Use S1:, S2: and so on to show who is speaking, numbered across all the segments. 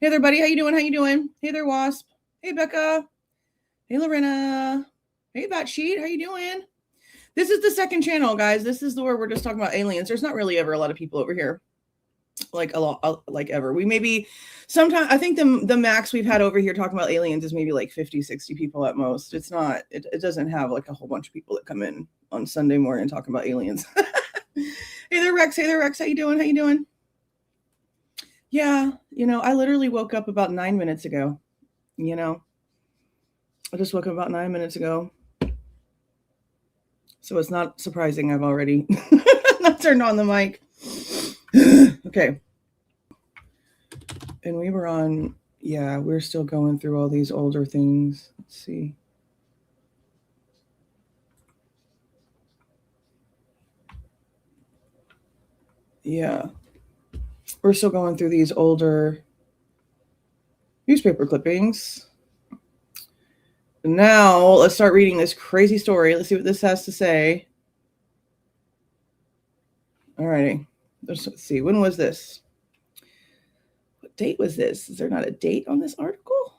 S1: Hey there, buddy. How you doing? How you doing? Hey there, Wasp. Hey, Becca. Hey, Lorena. Hey, Batsheet. How you doing? This is the second channel, guys. This is where we're just talking about aliens. There's not really ever a lot of people over here, like a lot, like ever. We maybe sometimes, I think the max we've had over here talking about aliens is maybe like 50, 60 people at most. It's not, it doesn't have like a whole bunch of people that come in on Sunday morning talking about aliens. Hey there, Rex. Hey there, Rex. How you doing? How you doing? Yeah, I literally woke up about 9 minutes ago. I just woke up about 9 minutes ago. So it's not surprising I've already not turned on the mic. Okay. And we were on, we're still going through all these older things. Let's see. Yeah. We're still going through these older newspaper clippings. Now, let's start reading this crazy story. Let's see what this has to say. Alrighty. Let's see. When was this? What date was this? Is there not a date on this article?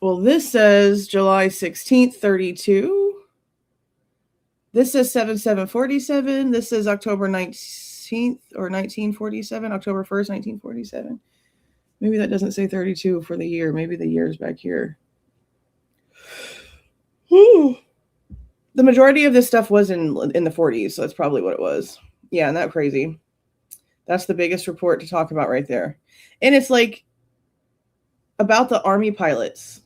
S1: Well, this says July 16th, 32. This says 7/7/47. This says October 19th or 1947, October 1st, 1947. Maybe that doesn't say 32 for the year. Maybe the year's back here. Whew. The majority of this stuff was in the 40s, so that's probably what it was. Yeah, isn't that crazy? That's the biggest report to talk about right there. And it's like about the Army pilots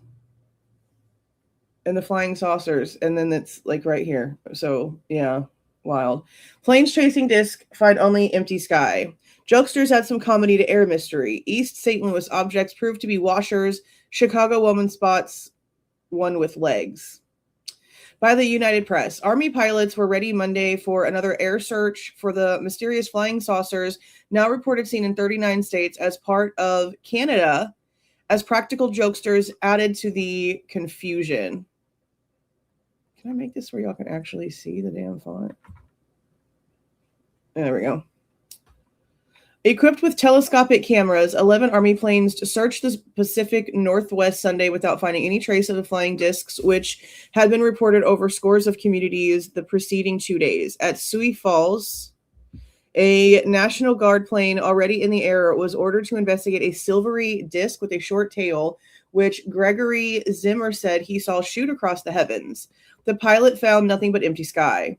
S1: and the flying saucers, and then it's like right here. So, yeah, wild. Planes chasing disc find only empty sky. Jokesters add some comedy to air mystery. East St. Louis objects proved to be washers. Chicago woman spots one with legs. By the United Press, Army pilots were ready Monday for another air search for the mysterious flying saucers now reported seen in 39 states as part of Canada, as practical jokesters added to the confusion. Can I make this where y'all can actually see the damn font? There we go. Equipped with telescopic cameras, 11 Army planes searched the Pacific Northwest Sunday without finding any trace of the flying discs, which had been reported over scores of communities the preceding 2 days. At Sioux Falls, a National Guard plane already in the air was ordered to investigate a silvery disc with a short tail, which Gregory Zimmer said he saw shoot across the heavens. The pilot found nothing but empty sky.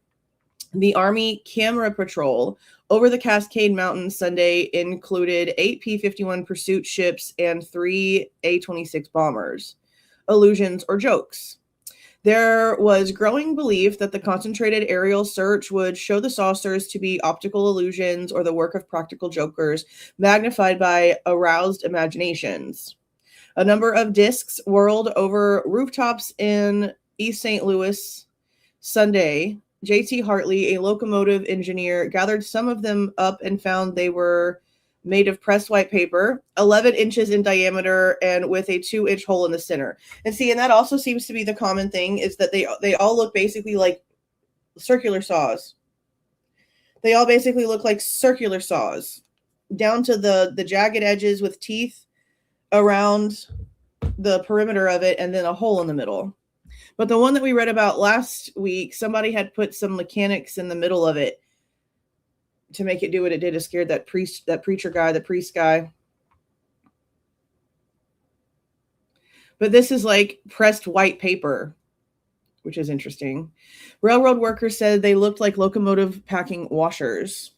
S1: The Army Camera Patrol over the Cascade Mountains Sunday included 8 P-51 pursuit ships and 3 A-26 bombers. Illusions or jokes? There was growing belief that the concentrated aerial search would show the saucers to be optical illusions or the work of practical jokers, magnified by aroused imaginations. A number of discs whirled over rooftops in East St. Louis Sunday. J.T. Hartley, a locomotive engineer, gathered some of them up and found they were made of pressed white paper, 11 inches in diameter, and with a 2-inch hole in the center. And see, and that also seems to be the common thing, is that they all look basically like circular saws. They all basically look like circular saws, down to the jagged edges with teeth around the perimeter of it, and then a hole in the middle. But the one that we read about last week, somebody had put some mechanics in the middle of it to make it do what it did. It scared that priest guy. But this is like pressed white paper, which is interesting. Railroad workers said they looked like locomotive packing washers.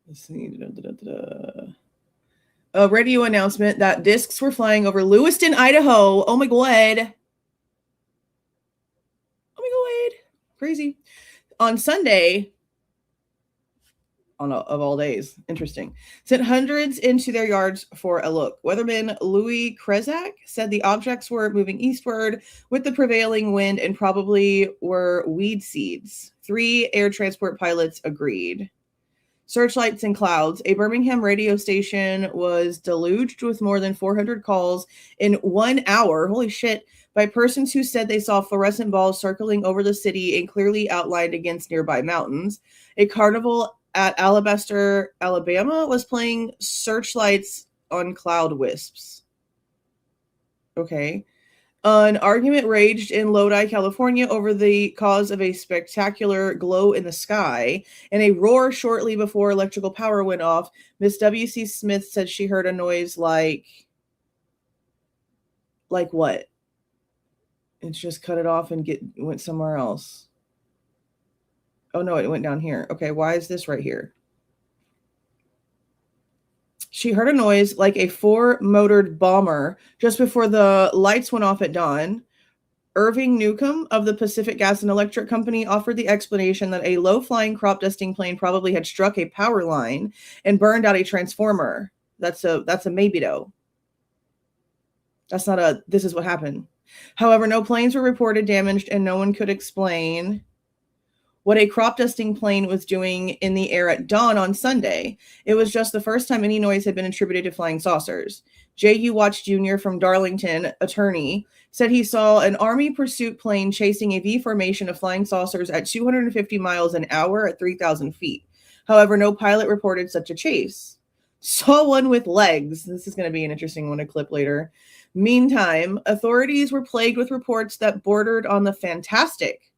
S1: Let's see. A radio announcement that discs were flying over Lewiston, Idaho. Oh my God. Crazy. On Sunday, of all days, interesting, sent hundreds into their yards for a look. Weatherman Louis Krezak said the objects were moving eastward with the prevailing wind and probably were weed seeds. 3 air transport pilots agreed. Searchlights and clouds. A Birmingham radio station was deluged with more than 400 calls in 1 hour. Holy shit. by persons who said they saw fluorescent balls circling over the city and clearly outlined against nearby mountains. A carnival at Alabaster, Alabama was playing searchlights on cloud wisps. Okay. An argument raged in Lodi, California over the cause of a spectacular glow in the sky and a roar shortly before electrical power went off. Miss W.C. Smith said she heard a noise like what? It's just cut it off and went somewhere else. Oh no, it went down here. Okay, why is this right here? She heard a noise like a four-motored bomber just before the lights went off at dawn. Irving Newcomb of the Pacific Gas and Electric Company offered the explanation that a low-flying crop dusting plane probably had struck a power line and burned out a transformer. That's a maybe though. That's not a this is what happened. However, no planes were reported damaged and no one could explain what a crop dusting plane was doing in the air at dawn on Sunday. It was just the first time any noise had been attributed to flying saucers. J.U. Watts Jr. from Darlington, attorney, said he saw an Army pursuit plane chasing a V formation of flying saucers at 250 miles an hour at 3,000 feet. However, no pilot reported such a chase. Saw one with legs. This is going to be an interesting one to clip later. Meantime, authorities were plagued with reports that bordered on the fantastic.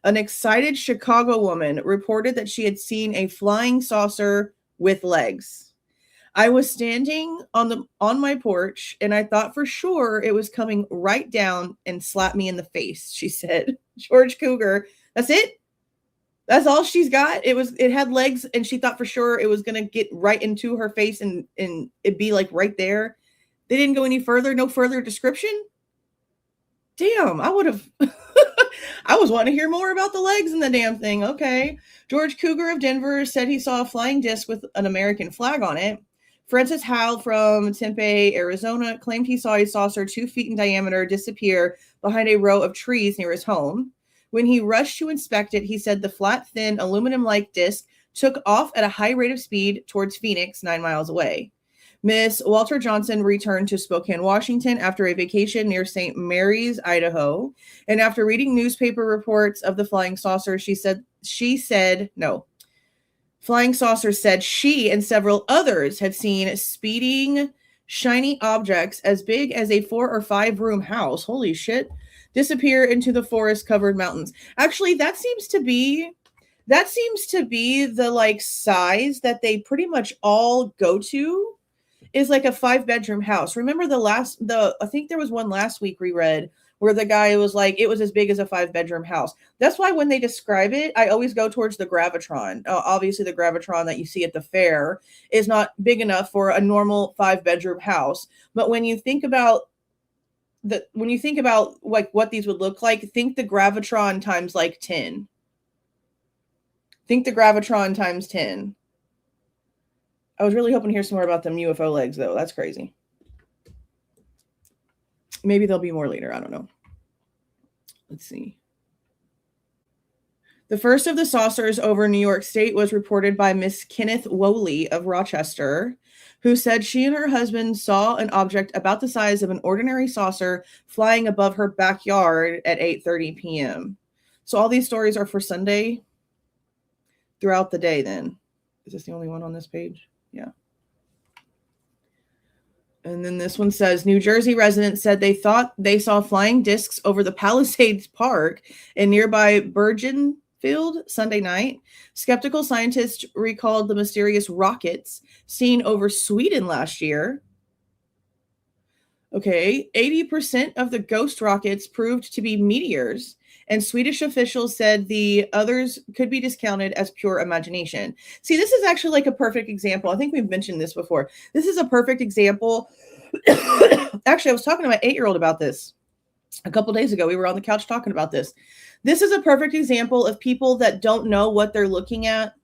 S1: An excited Chicago woman reported that she had seen a flying saucer with legs. I was standing on my porch and I thought for sure it was coming right down and slap me in the face, she said. George Cougar. That's it? That's all she's got? It had legs and she thought for sure it was going to get right into her face and it'd be like right there. They didn't go any further, no further description? Damn, I would have I was wanting to hear more about the legs and the damn thing. Okay. George Cougar of Denver said he saw a flying disc with an American flag on it. Francis Howell from Tempe, Arizona, claimed he saw a saucer 2 feet in diameter disappear behind a row of trees near his home. When he rushed to inspect it, he said the flat, thin, aluminum-like disc took off at a high rate of speed towards Phoenix, 9 miles away. Miss Walter Johnson returned to Spokane, Washington after a vacation near St. Mary's, Idaho. And after reading newspaper reports of the flying saucer, Flying saucer said she and several others had seen speeding, shiny objects as big as a 4 or 5 room house. Holy shit. Disappear into the forest-covered mountains. Actually, that seems to be the like size that they pretty much all go to. Is like a 5-bedroom house. Remember I think there was one last week we read where the guy was like, it was as big as a 5-bedroom house. That's why when they describe it, I always go towards the Gravitron. Obviously the Gravitron that you see at the fair is not big enough for a normal 5-bedroom house. But when you think about like what these would look like, think the Gravitron times like 10. Think the Gravitron times 10. I was really hoping to hear some more about them UFO legs, though. That's crazy. Maybe there'll be more later. I don't know. Let's see. The first of the saucers over New York State was reported by Miss Kenneth Woley of Rochester, who said she and her husband saw an object about the size of an ordinary saucer flying above her backyard at 8:30 p.m. So all these stories are for Sunday throughout the day then. Is this the only one on this page? Yeah. And then this one says, New Jersey residents said they thought they saw flying discs over the Palisades Park in nearby Bergenfield Sunday night. Skeptical scientists recalled the mysterious rockets seen over Sweden last year. Okay, 80% of the ghost rockets proved to be meteors, and Swedish officials said the others could be discounted as pure imagination. See, this is actually like a perfect example. I think we've mentioned this before. This is a perfect example. Actually, I was talking to my 8-year-old about this a couple days ago. We were on the couch talking about this. This is a perfect example of people that don't know what they're looking at,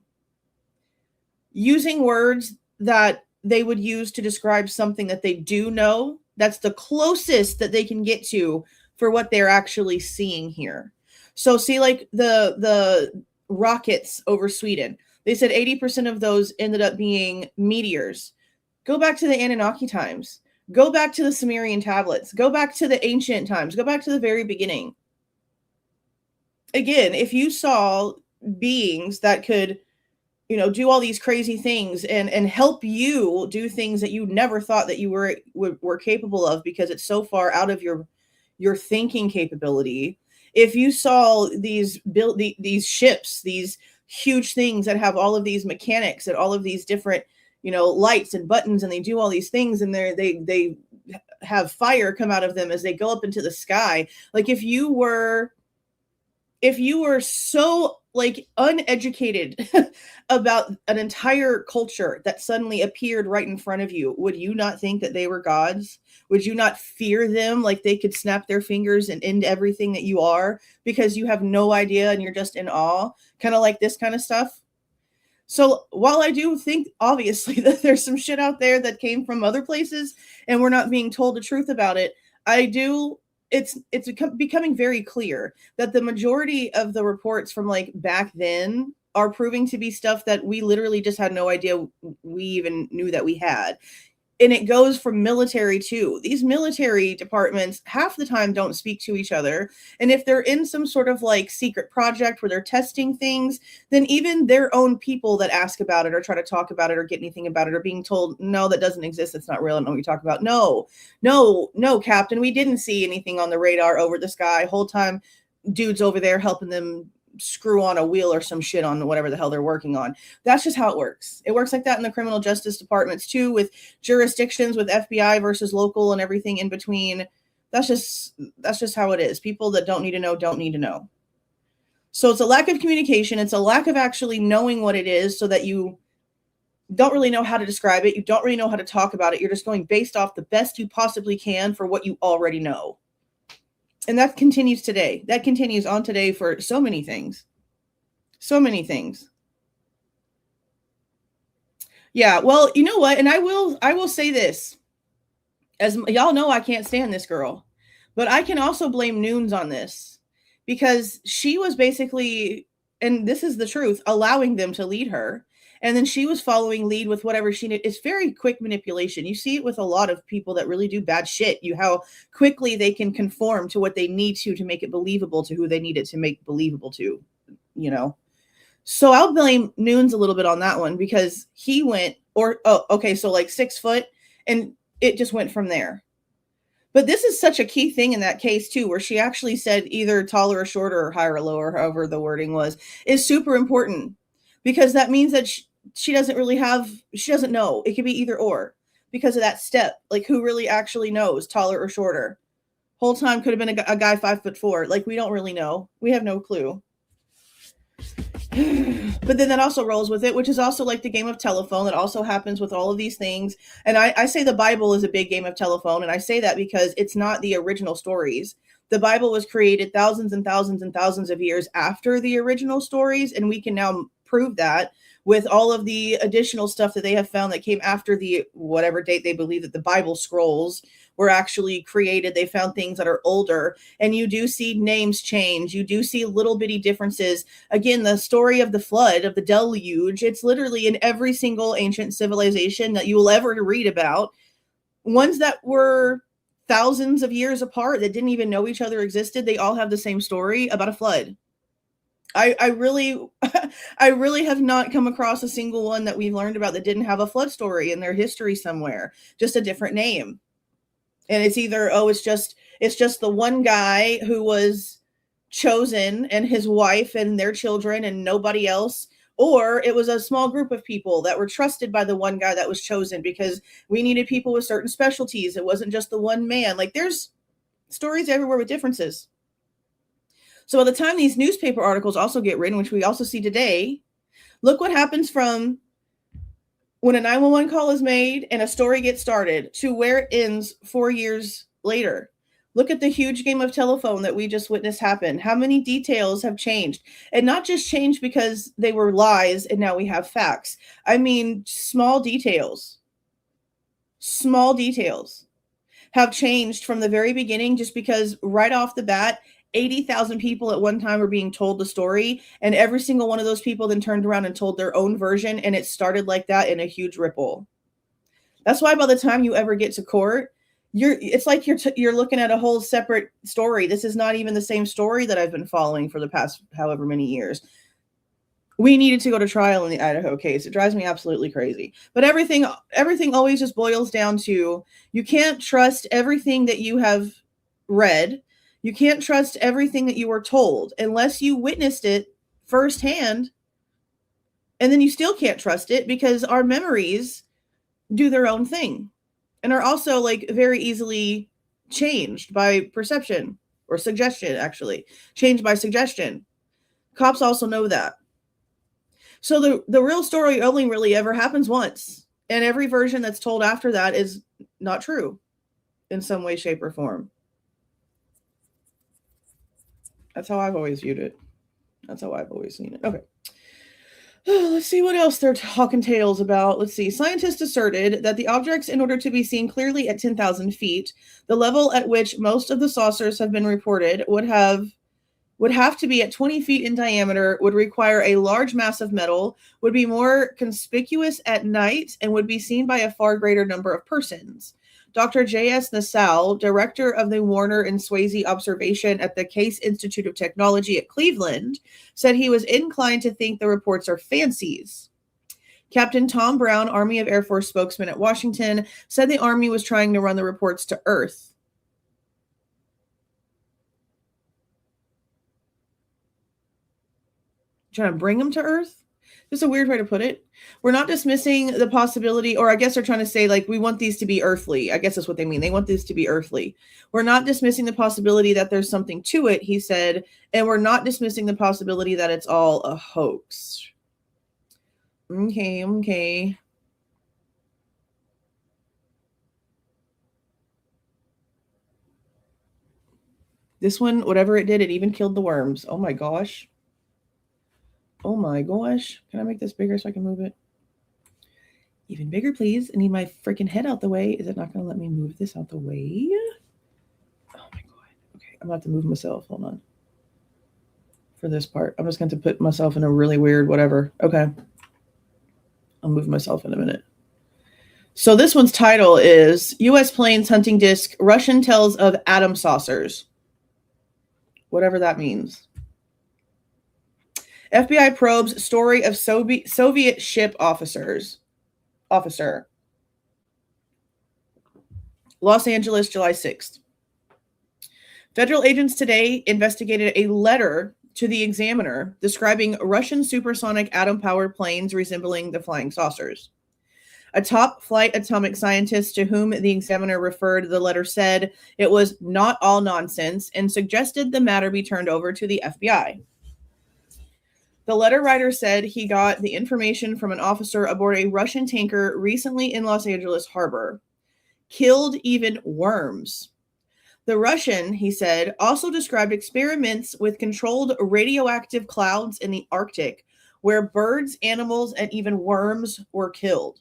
S1: using words that they would use to describe something that they do know. That's the closest that they can get to for what they're actually seeing here. So see, like the rockets over Sweden, they said 80% of those ended up being meteors. Go back to the Anunnaki times. Go back to the Sumerian tablets. Go back to the ancient times. Go back to the very beginning. Again, if you saw beings that could, do all these crazy things and help you do things that you never thought that you were capable of, because it's so far out of your thinking capability. If you saw these ships, these huge things that have all of these mechanics and all of these different, lights and buttons, and they do all these things, and they have fire come out of them as they go up into the sky. Like, if you were so like uneducated about an entire culture that suddenly appeared right in front of you, would you not think that they were gods? Would you not fear them like they could snap their fingers and end everything that you are, because you have no idea and you're just in awe? Kind of like this kind of stuff. So while I do think obviously that there's some shit out there that came from other places and we're not being told the truth about it, it's becoming very clear that the majority of the reports from like back then are proving to be stuff that we literally just had no idea we even knew that we had. And it goes from military too. These military departments half the time don't speak to each other. And if they're in some sort of like secret project where they're testing things, then even their own people that ask about it or try to talk about it or get anything about it are being told, no, that doesn't exist. It's not real. I don't know what you're talking about. No, Captain, we didn't see anything on the radar over the sky. Whole time dude's over there helping them screw on a wheel or some shit on whatever the hell they're working on. That's just how it works. It works like that in the criminal justice departments too, with jurisdictions, with FBI versus local and everything in between. That's just how it is. People that don't need to know don't need to know. So it's a lack of communication. It's a lack of actually knowing what it is, so that you don't really know how to describe it. You don't really know how to talk about it. You're just going based off the best you possibly can for what you already know. And that continues today. That continues on today for so many things. So many things. Yeah, well, you know what? And I will say this. As y'all know, I can't stand this girl. But I can also blame Noons on this, because she was basically, and this is the truth, allowing them to lead her. And then she was following lead with whatever she did. It's very quick manipulation. You see it with a lot of people that really do bad shit. How quickly they can conform to what they need to make it believable to who they need it to make believable to, So I'll blame Noons a little bit on that one, because he went, so like 6 foot, and it just went from there. But this is such a key thing in that case too, where she actually said either taller or shorter or higher or lower, however the wording was, is super important, because that means that she doesn't know. It could be either or, because of that step. Like, who really actually knows, taller or shorter? Whole time could have been a guy 5'4". Like, we don't really know. We have no clue. But then that also rolls with it, which is also like the game of telephone that also happens with all of these things. And I say the Bible is a big game of telephone, and I say that because it's not the original stories. The Bible was created thousands and thousands and thousands of years after the original stories, and we can now prove that with all of the additional stuff that they have found that came after the whatever date they believe that the Bible scrolls were actually created. They found things that are older, and you do see names change. You do see little bitty differences. Again, the story of the flood, of the deluge, it's literally in every single ancient civilization that you will ever read about. Ones that were thousands of years apart that didn't even know each other existed, they all have the same story about a flood. I really have not come across a single one that we've learned about that didn't have a flood story in their history somewhere, just a different name. And it's either, it's just the one guy who was chosen and his wife and their children and nobody else, or it was a small group of people that were trusted by the one guy that was chosen, because we needed people with certain specialties. It wasn't just the one man. Like, there's stories everywhere with differences. So by the time these newspaper articles also get written, which we also see today, look what happens from when a 911 call is made and a story gets started to where it ends 4 years later. Look at the huge game of telephone that we just witnessed happen. How many details have changed? And not just changed because they were lies and now we have facts. I mean, small details have changed from the very beginning, just because right off the bat, 80,000 people at one time were being told the story, and every single one of those people then turned around and told their own version, and it started like that in a huge ripple. That's why by the time you ever get to court, it's like you're looking at a whole separate story. This is not even the same story that I've been following for the past however many years. We needed to go to trial in the Idaho case. It drives me absolutely crazy. But everything always just boils down to, you can't trust everything that you have read. You can't trust everything that you were told unless you witnessed it firsthand. And then you still can't trust it because our memories do their own thing and are also like very easily changed by perception or suggestion, actually. Changed by suggestion. Cops also know that. So the real story only really ever happens once. And every version that's told after that is not true in some way, shape, or form. That's how I've always viewed it. That's how I've always seen it. Okay. Let's see what else they're talking tales about. Let's see. Scientists asserted that the objects, in order to be seen clearly at 10,000 feet, the level at which most of the saucers have been reported would have to be at 20 feet in diameter, would require a large mass of metal, would be more conspicuous at night, and would be seen by a far greater number of persons. Dr. J.S. Nassau, director of the Warner and Swayze Observation at the Case Institute of Technology at Cleveland, said he was inclined to think the reports are fancies. Captain Tom Brown, Army of Air Force spokesman at Washington, said the Army was trying to run the reports to Earth. Trying to bring them to Earth? Just a weird way to put it. We're not dismissing the possibility, or I guess they're trying to say, like, we want these to be earthly. I guess that's what they mean. They want these to be earthly. We're not dismissing the possibility that there's something to it, he said, and we're not dismissing the possibility that it's all a hoax. Okay. This one, whatever it did, it even killed the worms. Oh my gosh. Oh my gosh. Can I make this bigger so I can move it? Even bigger, please. I need my freaking head out the way. Is it not going to let me move this out the way? Oh my god. Okay, I'm about to move myself. Hold on. For this part, I'm just going to put myself in a really weird whatever. Okay. I'll move myself in a minute. So this one's title is U.S. Planes Hunting Disc, Russian Tells of Atom Saucers. Whatever that means. FBI probes story of Soviet ship officer. Los Angeles, July 6th. Federal agents today investigated a letter to the Examiner describing Russian supersonic atom-powered planes resembling the flying saucers. A top flight atomic scientist to whom the Examiner referred the letter said it was not all nonsense and suggested the matter be turned over to the FBI. The letter writer said he got the information from an officer aboard a Russian tanker recently in Los Angeles harbor. Killed even worms. The Russian, he said, also described experiments with controlled radioactive clouds in the Arctic, where birds, animals, and even worms were killed.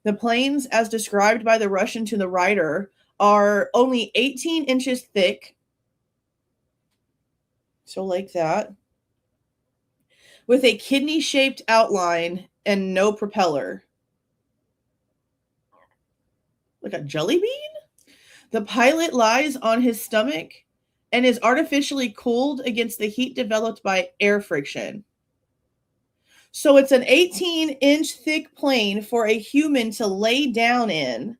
S1: The planes, as described by the Russian to the writer, are only 18 inches thick. So like that. With a kidney-shaped outline and no propeller. Like a jelly bean? The pilot lies on his stomach and is artificially cooled against the heat developed by air friction. So it's an 18-inch thick plane for a human to lay down in.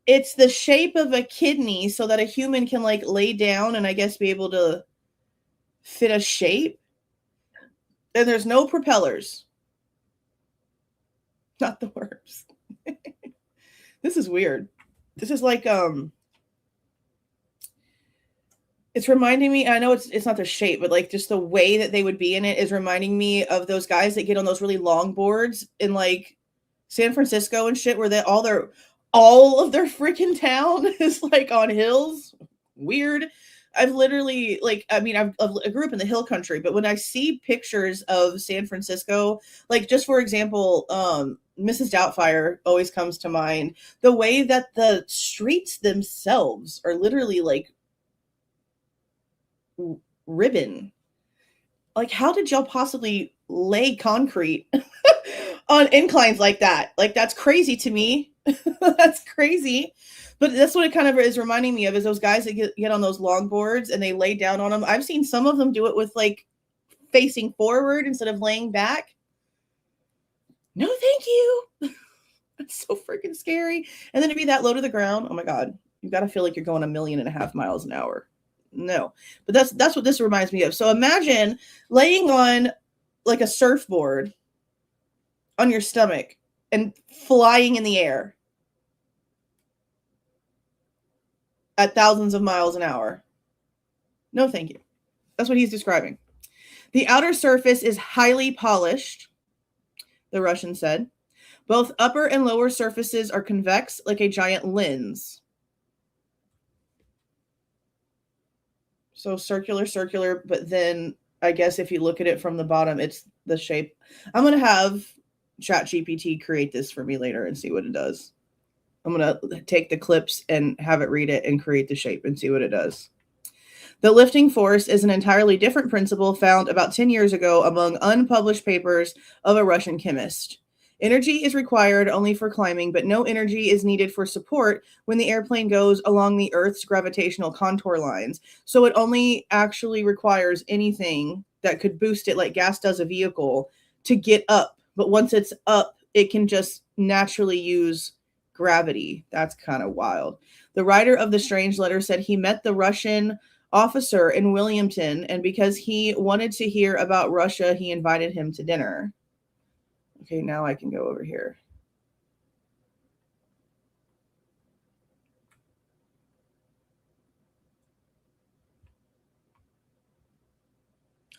S1: It's the shape of a kidney so that a human can like lay down and I guess be able to fit a shape. And there's no propellers. Not the worms. This is weird. This is like it's reminding me, I know it's not the shape, but like just the way that they would be in it is reminding me of those guys that get on those really long boards in like San Francisco and shit, where they all of their freaking town is like on hills. Weird. I've literally I grew up in the hill country, but when I see pictures of San Francisco, like just for example, Mrs. Doubtfire always comes to mind. The way that the streets themselves are literally like ribbon. Like, how did y'all possibly lay concrete on inclines like that? Like, that's crazy to me. That's crazy. But that's what it kind of is reminding me of, is those guys that get on those longboards and they lay down on them. I've seen some of them do it with like facing forward instead of laying back. No, thank you. That's so freaking scary. And then to be that low to the ground, oh my God, you've got to feel like you're going 1.5 million miles an hour. No, but that's what this reminds me of. So imagine laying on like a surfboard on your stomach and flying in the air at thousands of miles an hour. No, thank you. That's what he's describing. The outer surface is highly polished, the Russian said. Both upper and lower surfaces are convex like a giant lens. So circular, but then I guess if you look at it from the bottom, it's the shape. I'm going to have ChatGPT create this for me later and see what it does. I'm going to take the clips and have it read it and create the shape and see what it does. The lifting force is an entirely different principle found about 10 years ago among unpublished papers of a Russian chemist. Energy is required only for climbing, but no energy is needed for support when the airplane goes along the Earth's gravitational contour lines. So it only actually requires anything that could boost it like gas does a vehicle to get up. But once it's up, it can just naturally use gravity. That's kind of wild. The writer of the strange letter said he met the Russian officer in Wilmington, and because he wanted to hear about Russia, he invited him to dinner. Okay, now I can go over here.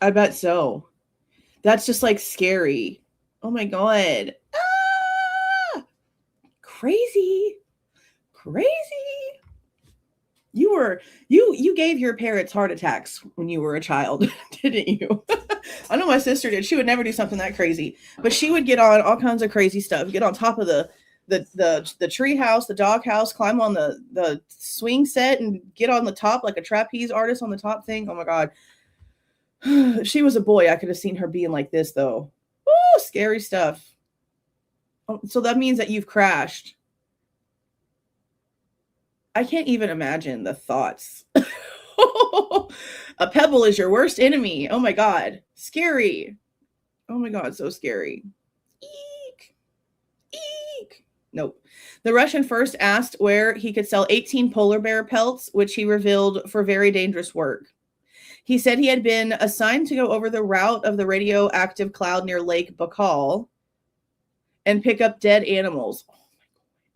S1: I bet so. That's just like scary. Oh my God. Ah! Crazy. You gave your parents heart attacks when you were a child, didn't you? I know my sister did. She would never do something that crazy, but she would get on all kinds of crazy stuff. Get on top of the tree house, the dog house, climb on the swing set and get on the top like a trapeze artist on the top thing. Oh my God. If she was a boy, I could have seen her being like this though. Oh, scary stuff. Oh, so that means that you've crashed. I can't even imagine the thoughts. A pebble is your worst enemy. Oh my God. Scary. Oh my God. So scary. Eek. Eek. Nope. The Russian first asked where he could sell 18 polar bear pelts, which he revealed for very dangerous work. He said he had been assigned to go over the route of the radioactive cloud near Lake Baikal and pick up dead animals.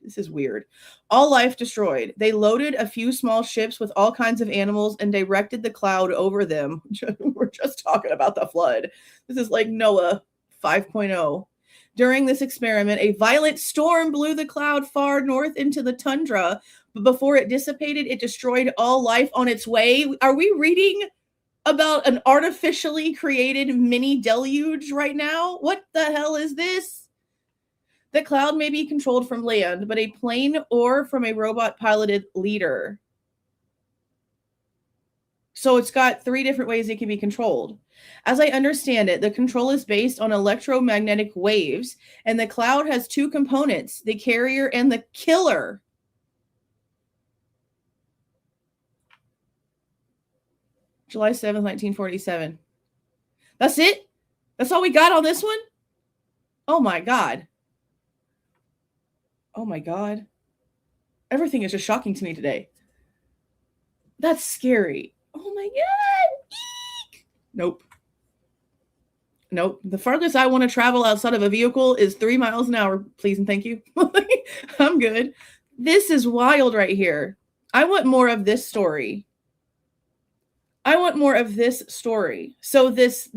S1: This is weird. All life destroyed. They loaded a few small ships with all kinds of animals and directed the cloud over them. We're just talking about the flood. This is like Noah 5.0. During this experiment, a violent storm blew the cloud far north into the tundra, but before it dissipated, it destroyed all life on its way. Are we reading about an artificially created mini deluge right now? What the hell is this? The cloud may be controlled from land, but a plane or from a robot-piloted leader. So it's got 3 different ways it can be controlled. As I understand it, the control is based on electromagnetic waves, and the cloud has 2 components, the carrier and the killer. July 7th, 1947. That's it? That's all we got on this one? Oh my God. Oh my God. Everything is just shocking to me today. That's scary. Oh my God. Eek. Nope. The farthest I want to travel outside of a vehicle is 3 miles an hour, please and thank you. I'm good. This is wild right here. I want more of this story. So this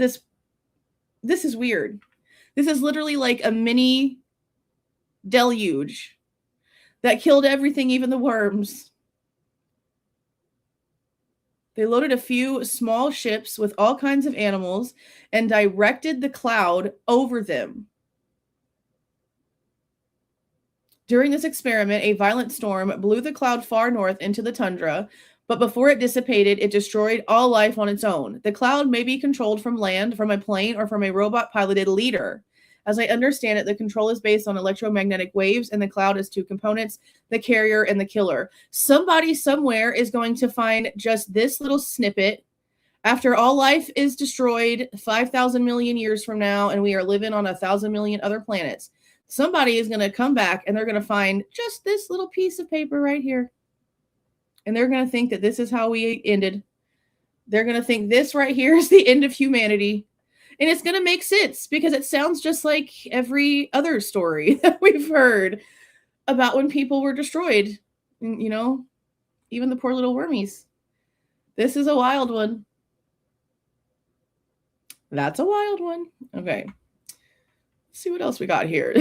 S1: is weird. This is literally like a mini deluge that killed everything, even the worms. They loaded a few small ships with all kinds of animals and directed the cloud over them. During this experiment, a violent storm blew the cloud far north into the tundra, but before it dissipated, it destroyed all life on its own. The cloud may be controlled from land, from a plane, or from a robot-piloted leader. As I understand it, the control is based on electromagnetic waves, and the cloud is two components, the carrier and the killer. Somebody somewhere is going to find just this little snippet after all life is destroyed 5,000 million years from now, and we are living on 1,000 million other planets. Somebody is going to come back and they're going to find just this little piece of paper right here. And they're going to think that this is how we ended. They're going to think this right here is the end of humanity. And it's going to make sense because it sounds just like every other story that we've heard about when people were destroyed. And, you know, even the poor little wormies. This is a wild one. That's a wild one. Okay. Let's see what else we got here.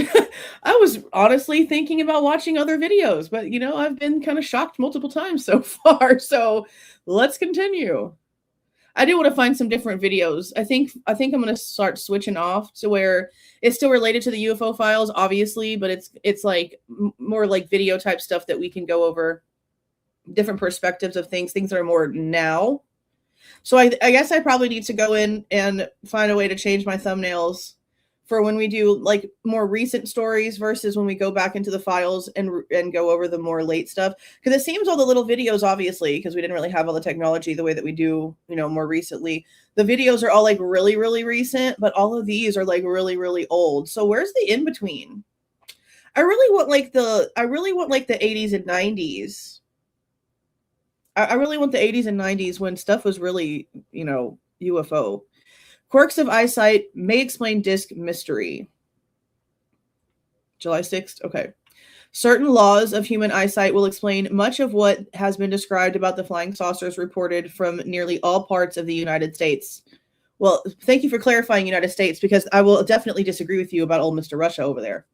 S1: I was honestly thinking about watching other videos, but, you know, I've been kind of shocked multiple times so far. So let's continue. I do want to find some different videos. I think I'm going to start switching off to where it's still related to the UFO files, obviously, but it's like more like video type stuff that we can go over different perspectives of things that are more now. So I guess I probably need to go in and find a way to change my thumbnails for when we do like more recent stories versus when we go back into the files and go over the more late stuff. Because it seems all the little videos, obviously, because we didn't really have all the technology the way that we do, you know, more recently. The videos are all like really, really recent, but all of these are like really, really old. So where's the in between? I really want like the 80s and 90s. I really want the 80s and 90s when stuff was really, you know, UFO. Quirks of eyesight may explain disc mystery. July 6th. Okay. Certain laws of human eyesight will explain much of what has been described about the flying saucers reported from nearly all parts of the United States. Well, thank you for clarifying United States, because I will definitely disagree with you about old Mr. Russia over there.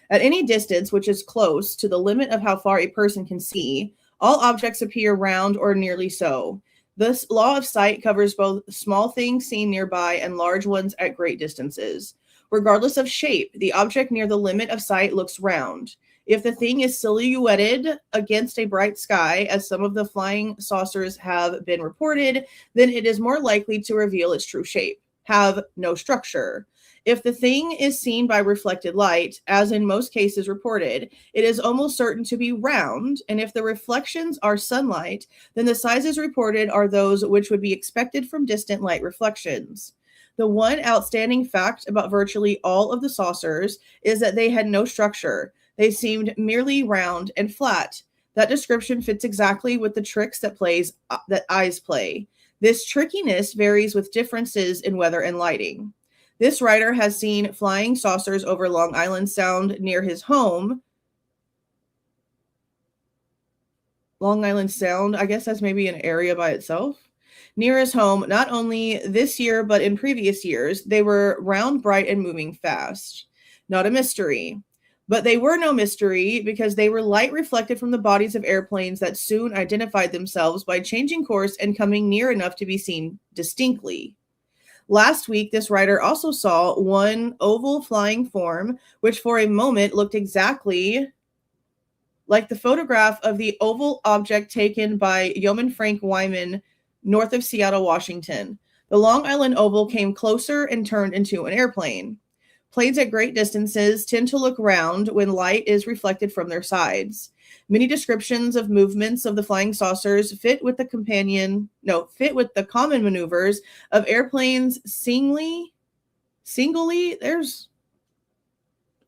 S1: At any distance, which is close to the limit of how far a person can see, all objects appear round or nearly so. This law of sight covers both small things seen nearby and large ones at great distances. Regardless of shape, the object near the limit of sight looks round. If the thing is silhouetted against a bright sky, as some of the flying saucers have been reported, then it is more likely to reveal its true shape, have no structure. If the thing is seen by reflected light, as in most cases reported, it is almost certain to be round, and if the reflections are sunlight, then the sizes reported are those which would be expected from distant light reflections. The one outstanding fact about virtually all of the saucers is that they had no structure. They seemed merely round and flat. That description fits exactly with the tricks that eyes play. This trickiness varies with differences in weather and lighting. This writer has seen flying saucers over Long Island Sound near his home. Long Island Sound, I guess that's maybe an area by itself. Near his home, not only this year, but in previous years, they were round, bright, and moving fast. Not a mystery. But they were no mystery because they were light reflected from the bodies of airplanes that soon identified themselves by changing course and coming near enough to be seen distinctly. Last week, this writer also saw one oval flying form, which for a moment looked exactly like the photograph of the oval object taken by Yeoman Frank Wyman north of Seattle, Washington. The Long Island oval came closer and turned into an airplane. Planes at great distances tend to look round when light is reflected from their sides. Many descriptions of movements of the flying saucers fit with the common maneuvers of airplanes singly, there's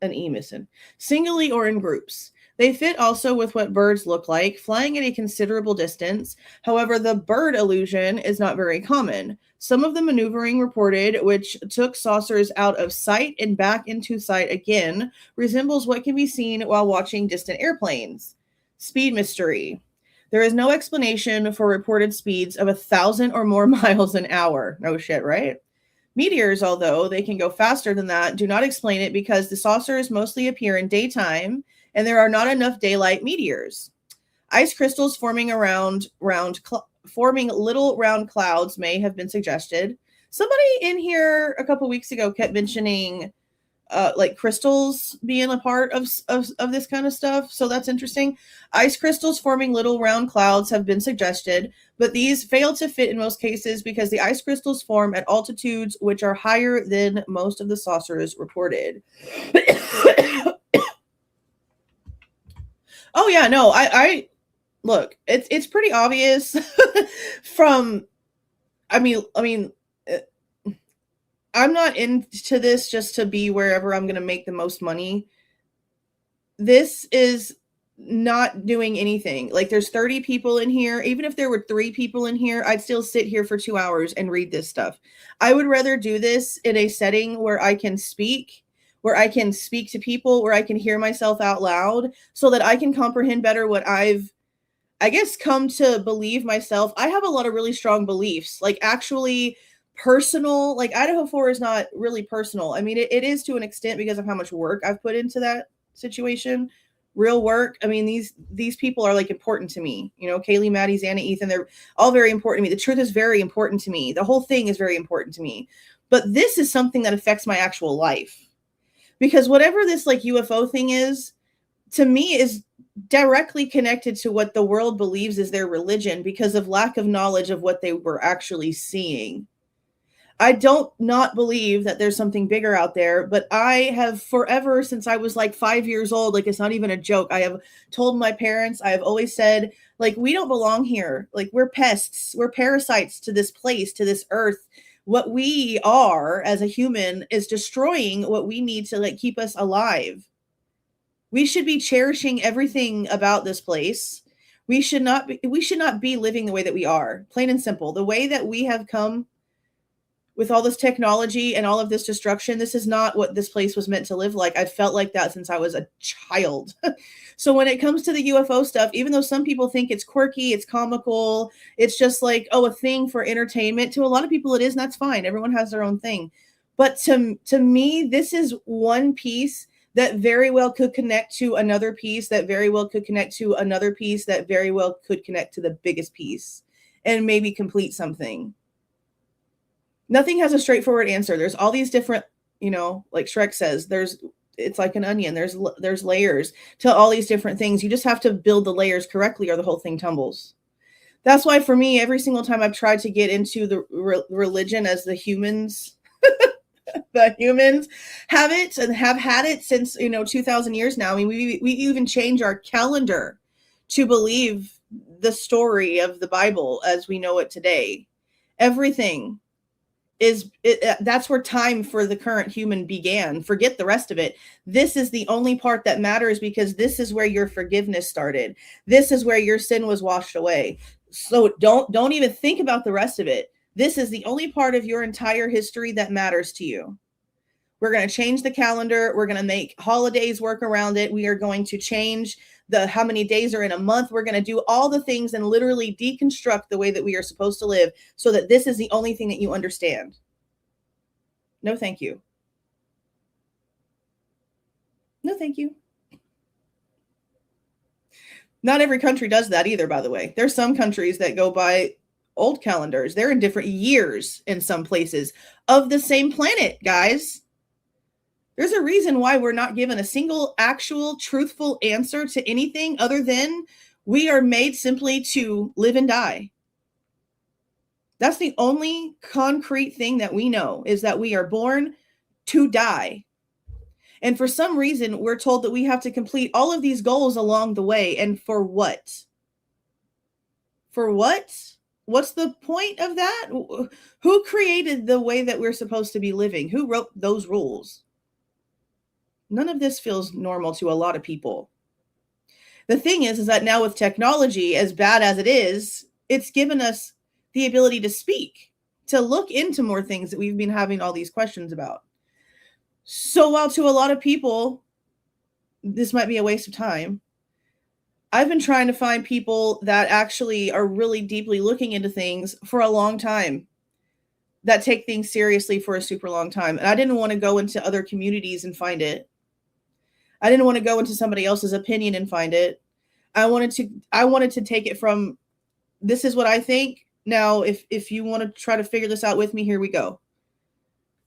S1: an E missing, singly or in groups. They fit also with what birds look like, flying at a considerable distance. However, the bird illusion is not very common. Some of the maneuvering reported, which took saucers out of sight and back into sight again, resembles what can be seen while watching distant airplanes. Speed mystery. There is no explanation for reported speeds of 1,000 or more miles an hour. No shit, right? Meteors, although they can go faster than that, do not explain it because the saucers mostly appear in daytime and there are not enough daylight meteors. Ice crystals forming little round clouds may have been suggested. Somebody in here a couple weeks ago kept mentioning like crystals being a part of this kind of stuff. So that's interesting. Ice crystals forming little round clouds have been suggested, but these fail to fit in most cases because the ice crystals form at altitudes which are higher than most of the saucers reported. Oh yeah, no, I look, it's pretty obvious from I mean I'm not into this just to be wherever I'm going to make the most money. This is not doing anything. Like there's 30 people in here. Even if there were 3 people in here, I'd still sit here for 2 hours and read this stuff. I would rather do this in a setting where I can speak to people, where I can hear myself out loud so that I can comprehend better what I've, I guess, come to believe myself. I have a lot of really strong beliefs, like actually personal. Like Idaho 4 is not really personal. I mean, it is to an extent because of how much work I've put into that situation. Real work. I mean, these people are like important to me. You know, Kaylee, Maddie, Xana, Ethan, they're all very important to me. The truth is very important to me. The whole thing is very important to me. But this is something that affects my actual life. Because whatever this like UFO thing is, to me, is directly connected to what the world believes is their religion because of lack of knowledge of what they were actually seeing. I don't not believe that there's something bigger out there, but I have forever, since I was like 5 years old, like it's not even a joke. I have told my parents, I have always said, like, we don't belong here. Like we're pests, we're parasites to this place, to this earth. What we are as a human is destroying what we need to like keep us alive. We should be cherishing everything about this place. We should not be living the way that we are. Plain and simple. The way that we have come with all this technology and all of this destruction, this is not what this place was meant to live like. I've felt like that since I was a child. So when it comes to the UFO stuff, even though some people think it's quirky, it's comical, it's just like, oh, a thing for entertainment, to a lot of people it is, and that's fine. Everyone has their own thing. But to me, this is one piece that very well could connect to another piece, that very well could connect to another piece, that very well could connect to the biggest piece and maybe complete something. Nothing has a straightforward answer. There's all these different, you know, like Shrek says, it's like an onion. There's layers to all these different things. You just have to build the layers correctly or the whole thing tumbles. That's why for me, every single time I've tried to get into the religion as the humans, the humans have it and have had it since, 2,000 years now. I mean, we even change our calendar to believe the story of the Bible as we know it today. Everything that's where time for the current human began. Forget the rest of it. This is the only part that matters because this is where your forgiveness started. This is where your sin was washed away. So don't even think about the rest of it. This is the only part of your entire history that matters to you. We're going to change the calendar. We're going to make holidays work around it. We are going to change how many days are in a month. We're going to do all the things and literally deconstruct the way that we are supposed to live so that this is the only thing that you understand. No, thank you. No, thank you. Not every country does that either, by the way. There's some countries that go by old calendars. They're in different years in some places of the same planet, guys. There's a reason why we're not given a single actual truthful answer to anything other than we are made simply to live and die. That's the only concrete thing that we know, is that we are born to die. And for some reason, we're told that we have to complete all of these goals along the way. And for what? For what? What's the point of that? Who created the way that we're supposed to be living? Who wrote those rules? None of this feels normal to a lot of people. The thing is that now with technology, as bad as it is, it's given us the ability to speak, to look into more things that we've been having all these questions about. So while to a lot of people, this might be a waste of time, I've been trying to find people that actually are really deeply looking into things for a long time, that take things seriously for a super long time. And I didn't want to go into other communities and find it. I didn't want to go into somebody else's opinion and find it. I wanted to take it from, this is what I think. Now, if you want to try to figure this out with me, here we go.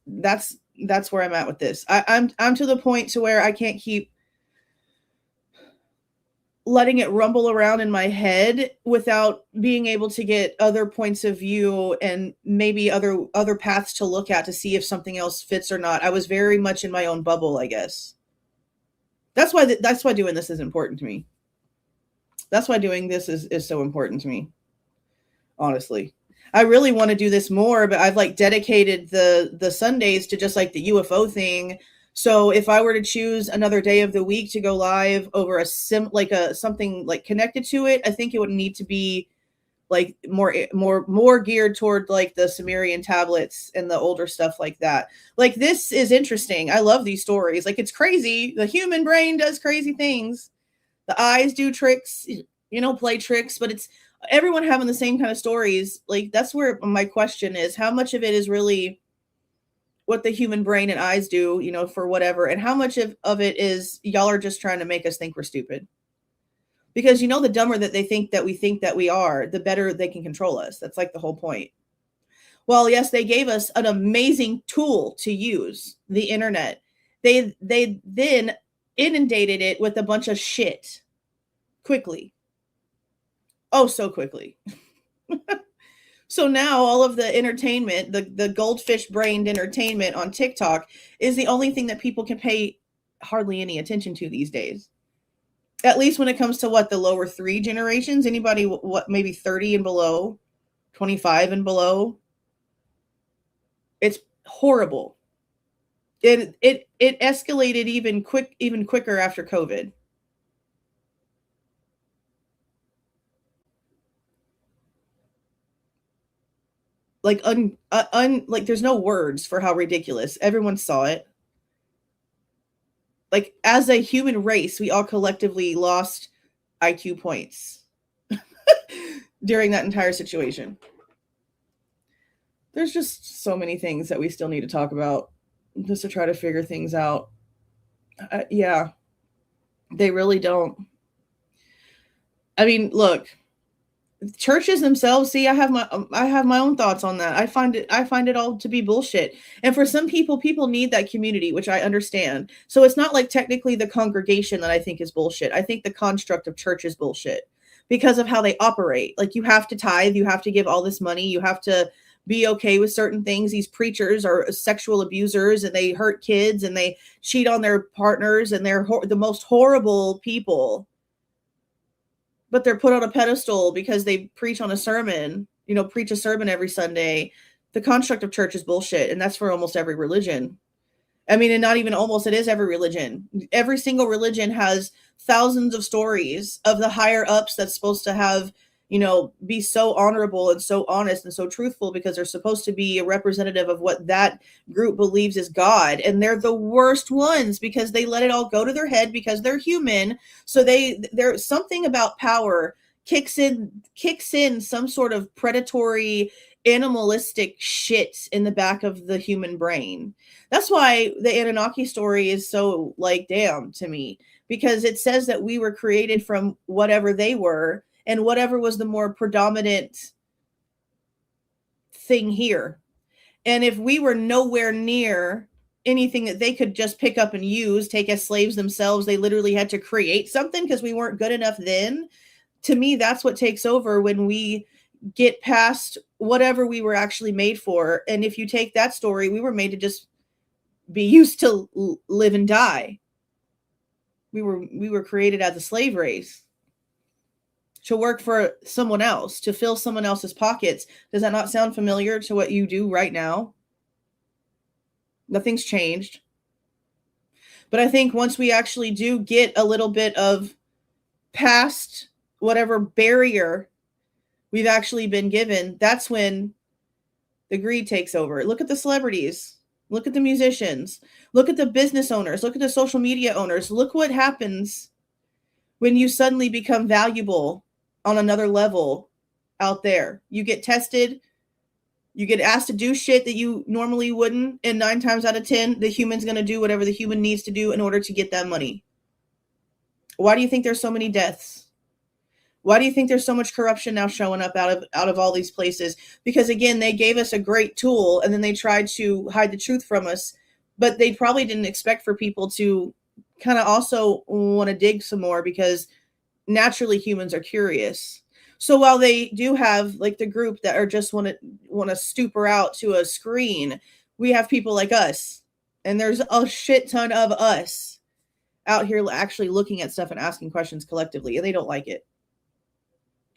S1: That's that's where I'm at with this. I'm to the point to where I can't keep letting it rumble around in my head without being able to get other points of view and maybe other paths to look at to see if something else fits or not. I was very much in my own bubble, I guess. That's why doing this is important to me. That's why doing this is so important to me. Honestly. I really want to do this more, but I've like dedicated the Sundays to just like the UFO thing. So if I were to choose another day of the week to go live over a something like connected to it, I think it would need to be like more geared toward like the Sumerian tablets and the older stuff like that. Like, this is interesting. I love these stories. Like, it's crazy. The human brain does crazy things. The eyes do tricks, play tricks, but it's everyone having the same kind of stories. Like, that's where my question is, how much of it is really what the human brain and eyes do, for whatever, and how much of it is y'all are just trying to make us think we're stupid? Because the dumber that they think that we are, the better they can control us. That's like the whole point. Well, yes, they gave us an amazing tool to use, the internet. They then inundated it with a bunch of shit quickly. Oh, so quickly. So now all of the entertainment, the goldfish brained entertainment on TikTok is the only thing that people can pay hardly any attention to these days. At least when it comes to the lower 3 generations, anybody, maybe 30 and below, 25 and below. It's horrible. It escalated even quicker after COVID. Like like there's no words for how ridiculous. Everyone saw it. Like, as a human race, we all collectively lost IQ points during that entire situation. There's just so many things that we still need to talk about just to try to figure things out. Yeah, they really don't. I mean, look, churches themselves, see, I have my own thoughts on that. I find it all to be bullshit. And for some people need that community, which I understand. So it's not like technically the congregation that I think is bullshit. I think the construct of church is bullshit because of how they operate. Like, you have to tithe, you have to give all this money, you have to be okay with certain things. These preachers are sexual abusers and they hurt kids and they cheat on their partners and they're the most horrible people. But they're put on a pedestal because they preach a sermon every Sunday. The construct of church is bullshit. And that's for almost every religion. I mean, and not even almost, it is every religion. Every single religion has thousands of stories of the higher ups that's supposed to have, be so honorable and so honest and so truthful because they're supposed to be a representative of what that group believes is God. And they're the worst ones because they let it all go to their head because they're human. So there's something about power kicks in some sort of predatory, animalistic shit in the back of the human brain. That's why the Anunnaki story is so damn to me, because it says that we were created from whatever they were and whatever was the more predominant thing here. And if we were nowhere near anything that they could just pick up and use, take as slaves themselves, they literally had to create something because we weren't good enough then. To me, that's what takes over when we get past whatever we were actually made for. And if you take that story, we were made to just be used to live and die. We were created as a slave race to work for someone else, to fill someone else's pockets. Does that not sound familiar to what you do right now? Nothing's changed. But I think once we actually do get a little bit of past whatever barrier we've actually been given, that's when the greed takes over. Look at the celebrities. Look at the musicians. Look at the business owners. Look at the social media owners. Look what happens when you suddenly become valuable on another level out there. You get tested. You get asked to do shit that you normally wouldn't. And 9 times out of 10, the human's going to do whatever the human needs to do in order to get that money. Why do you think there's so many deaths? Why do you think there's so much corruption now showing up out of all these places? Because again, they gave us a great tool and then they tried to hide the truth from us but they probably didn't expect for people to kind of also want to dig some more, because naturally humans are curious. So while they do have like the group that are just want to stupor out to a screen, we have people like us, and there's a shit ton of us out here actually looking at stuff and asking questions collectively, and they don't like it.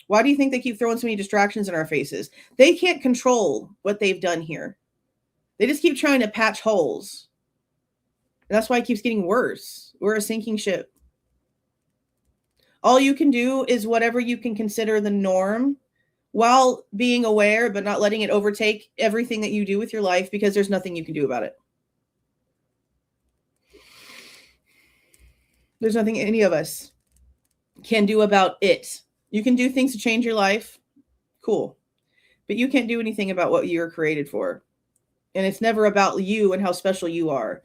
S1: Why do you think they keep throwing so many distractions in our faces? They can't control what they've done here. They just keep trying to patch holes. And that's why it keeps getting worse. We're a sinking ship. All you can do is whatever you can consider the norm, while being aware, but not letting it overtake everything that you do with your life, because there's nothing you can do about it. There's nothing any of us can do about it. You can do things to change your life. Cool. But you can't do anything about what you're created for. And it's never about you and how special you are.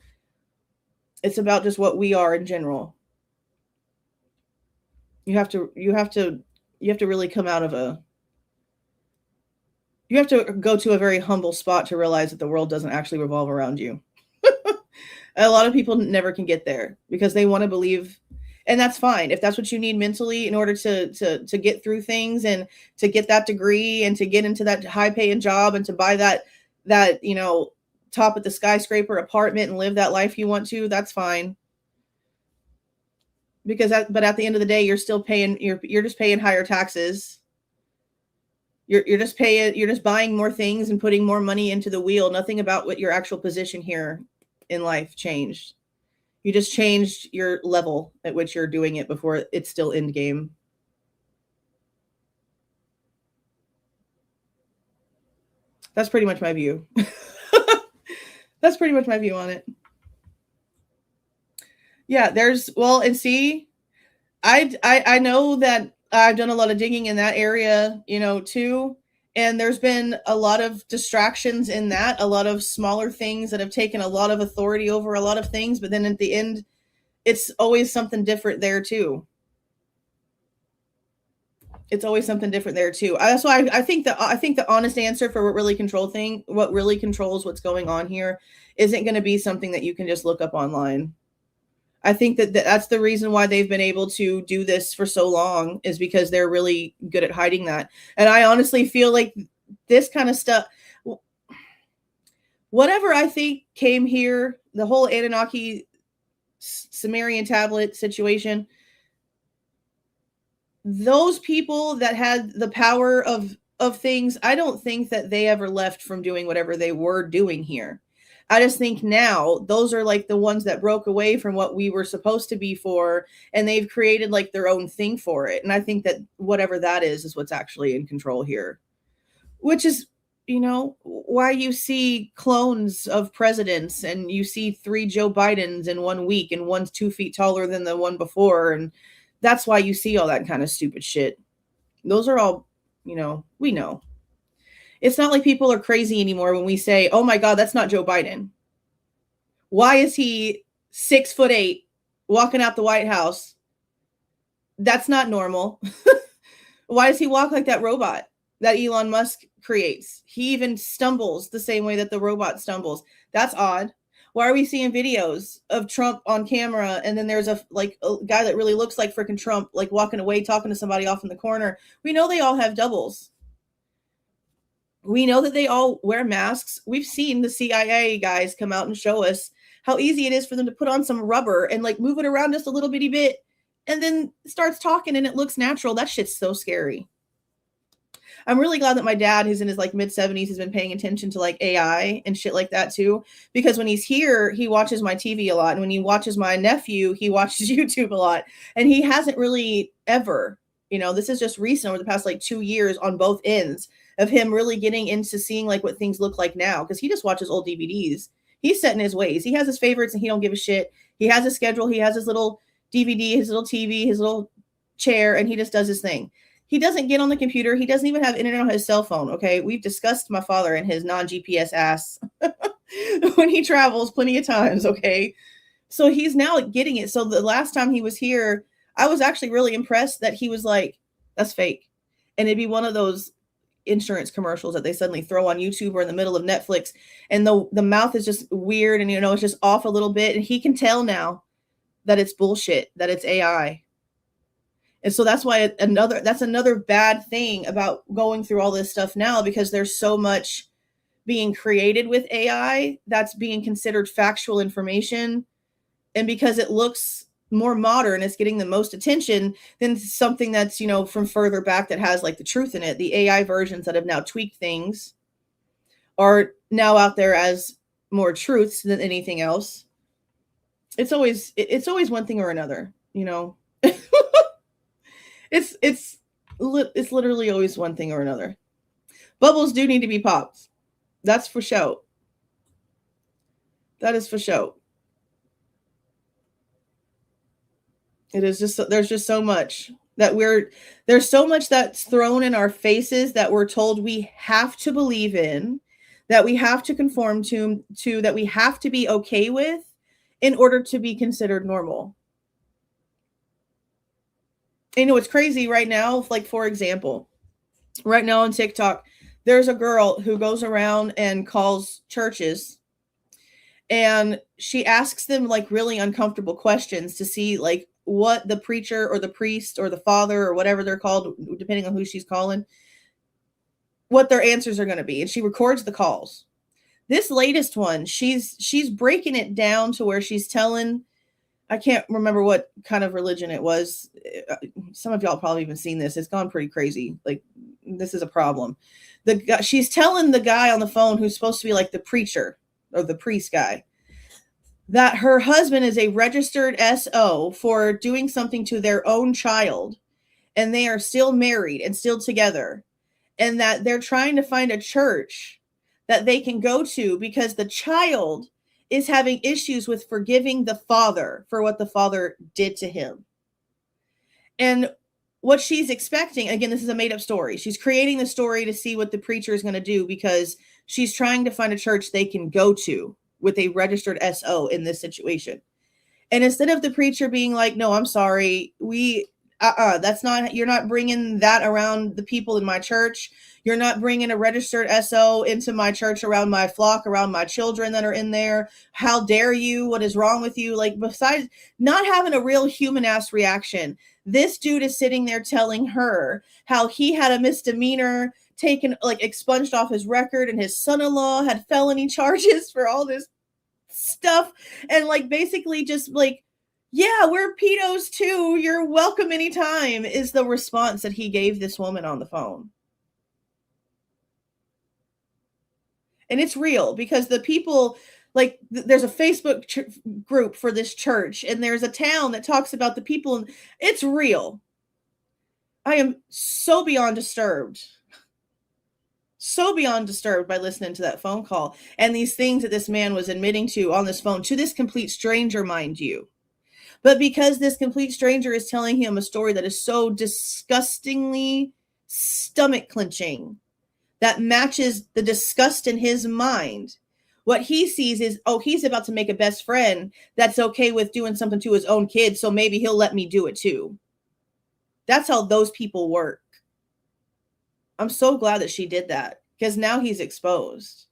S1: It's about just what we are in general. You have to really come out of you have to go to a very humble spot to realize that the world doesn't actually revolve around you. A lot of people never can get there because they want to believe, and that's fine. If that's what you need mentally in order to get through things and to get that degree and to get into that high paying job and to buy that, top of the skyscraper apartment and live that life you want to, that's fine. But at the end of the day, you're still paying, you're just paying higher taxes. You're just buying more things and putting more money into the wheel. Nothing about what your actual position here in life changed. You just changed your level at which you're doing it before it's still end game. That's pretty much my view. That's pretty much my view on it. Yeah, and see, I know that I've done a lot of digging in that area, too. And there's been a lot of distractions in that, a lot of smaller things that have taken a lot of authority over a lot of things. But then at the end, it's always something different there, too. It's always something different there, too. That's why I think the honest answer for what really controls what's going on here isn't going to be something that you can just look up online. I think that's the reason why they've been able to do this for so long, is because they're really good at hiding that. And I honestly feel like this kind of stuff, whatever I think came here, the whole Anunnaki Sumerian tablet situation, those people that had the power of things, I don't think that they ever left from doing whatever they were doing here. I just think now those are like the ones that broke away from what we were supposed to be for, and they've created like their own thing for it. And I think that whatever that is what's actually in control here, which is, why you see clones of presidents and you see 3 Joe Bidens in 1 week and one's 2 feet taller than the one before. And that's why you see all that kind of stupid shit. Those are all, we know. It's not like people are crazy anymore when we say, oh my God, that's not Joe Biden. Why is he 6'8" walking out the White House? That's not normal. Why does he walk like that robot that Elon Musk creates? He even stumbles the same way that the robot stumbles. That's odd. Why are we seeing videos of Trump on camera and then there's a guy that really looks like freaking Trump, like walking away, talking to somebody off in the corner? We know they all have doubles. We know that they all wear masks. We've seen the CIA guys come out and show us how easy it is for them to put on some rubber and like move it around just a little bitty bit and then starts talking and it looks natural. That shit's so scary. I'm really glad that my dad, who's in his like mid-70s, has been paying attention to like AI and shit like that too. Because when he's here, he watches my TV a lot. And when he watches my nephew, he watches YouTube a lot. And he hasn't really ever, this is just recent over the past like 2 years on both ends of him really getting into seeing like what things look like now. Because he just watches old DVDs. He's set in his ways. He has his favorites and he don't give a shit. He has a schedule. He has his little DVD, his little TV, his little chair, and he just does his thing. He doesn't get on the computer. He doesn't even have internet on his cell phone. Okay. We've discussed my father and his non-GPS ass when he travels plenty of times. Okay. So he's now getting it. So the last time he was here, I was actually really impressed that he was like, that's fake. And it'd be one of those insurance commercials that they suddenly throw on YouTube or in the middle of Netflix, and the mouth is just weird, and it's just off a little bit, and he can tell now that it's bullshit, that it's AI. And so that's why that's another bad thing about going through all this stuff now, because there's so much being created with AI that's being considered factual information, and because it looks more modern, it's getting the most attention than something that's, from further back that has like the truth in it. The AI versions that have now tweaked things are now out there as more truths than anything else. It's always one thing or another, it's literally always one thing or another. Bubbles do need to be popped. That's for sure. That is for sure. It is just, there's just so much there's so much that's thrown in our faces that we're told we have to believe in, that we have to conform to, that we have to be okay with in order to be considered normal. It's crazy right now. Like, for example, right now on TikTok, there's a girl who goes around and calls churches, and she asks them like really uncomfortable questions to see like what the preacher or the priest or the father or whatever they're called, depending on who she's calling, what their answers are going to be. And she records the calls. This latest one, she's breaking it down to where she's telling, I can't remember what kind of religion it was. Some of y'all probably even seen this. It's gone pretty crazy. Like, this is a problem. She's telling the guy on the phone who's supposed to be like the preacher or the priest guy that her husband is a registered SO for doing something to their own child, and they are still married and still together, and that they're trying to find a church that they can go to because the child is having issues with forgiving the father for what the father did to him. And what she's expecting, again, this is a made-up story. She's creating the story to see what the preacher is going to do because she's trying to find a church they can go to with a registered SO in this situation. And instead of the preacher being like, no, I'm sorry, that's not, you're not bringing that around the people in my church. You're not bringing a registered SO into my church around my flock, around my children that are in there. How dare you? What is wrong with you? Like, besides not having a real human ass reaction, this dude is sitting there telling her how he had a misdemeanor taken, like expunged off his record, and his son-in-law had felony charges for all this stuff. And like, basically just like, yeah, we're pedos too. You're welcome anytime, is the response that he gave this woman on the phone. And it's real because the people, like, there's a Facebook group for this church, and there's a town that talks about the people, and it's real. I am so beyond disturbed by listening to that phone call and these things that this man was admitting to on this phone to this complete stranger, mind you. But because this complete stranger is telling him a story that is so disgustingly stomach clenching, that matches the disgust in his mind, what he sees is, oh, he's about to make a best friend that's okay with doing something to his own kids, so maybe he'll let me do it too. That's how those people work. I'm so glad that she did that, because now he's exposed.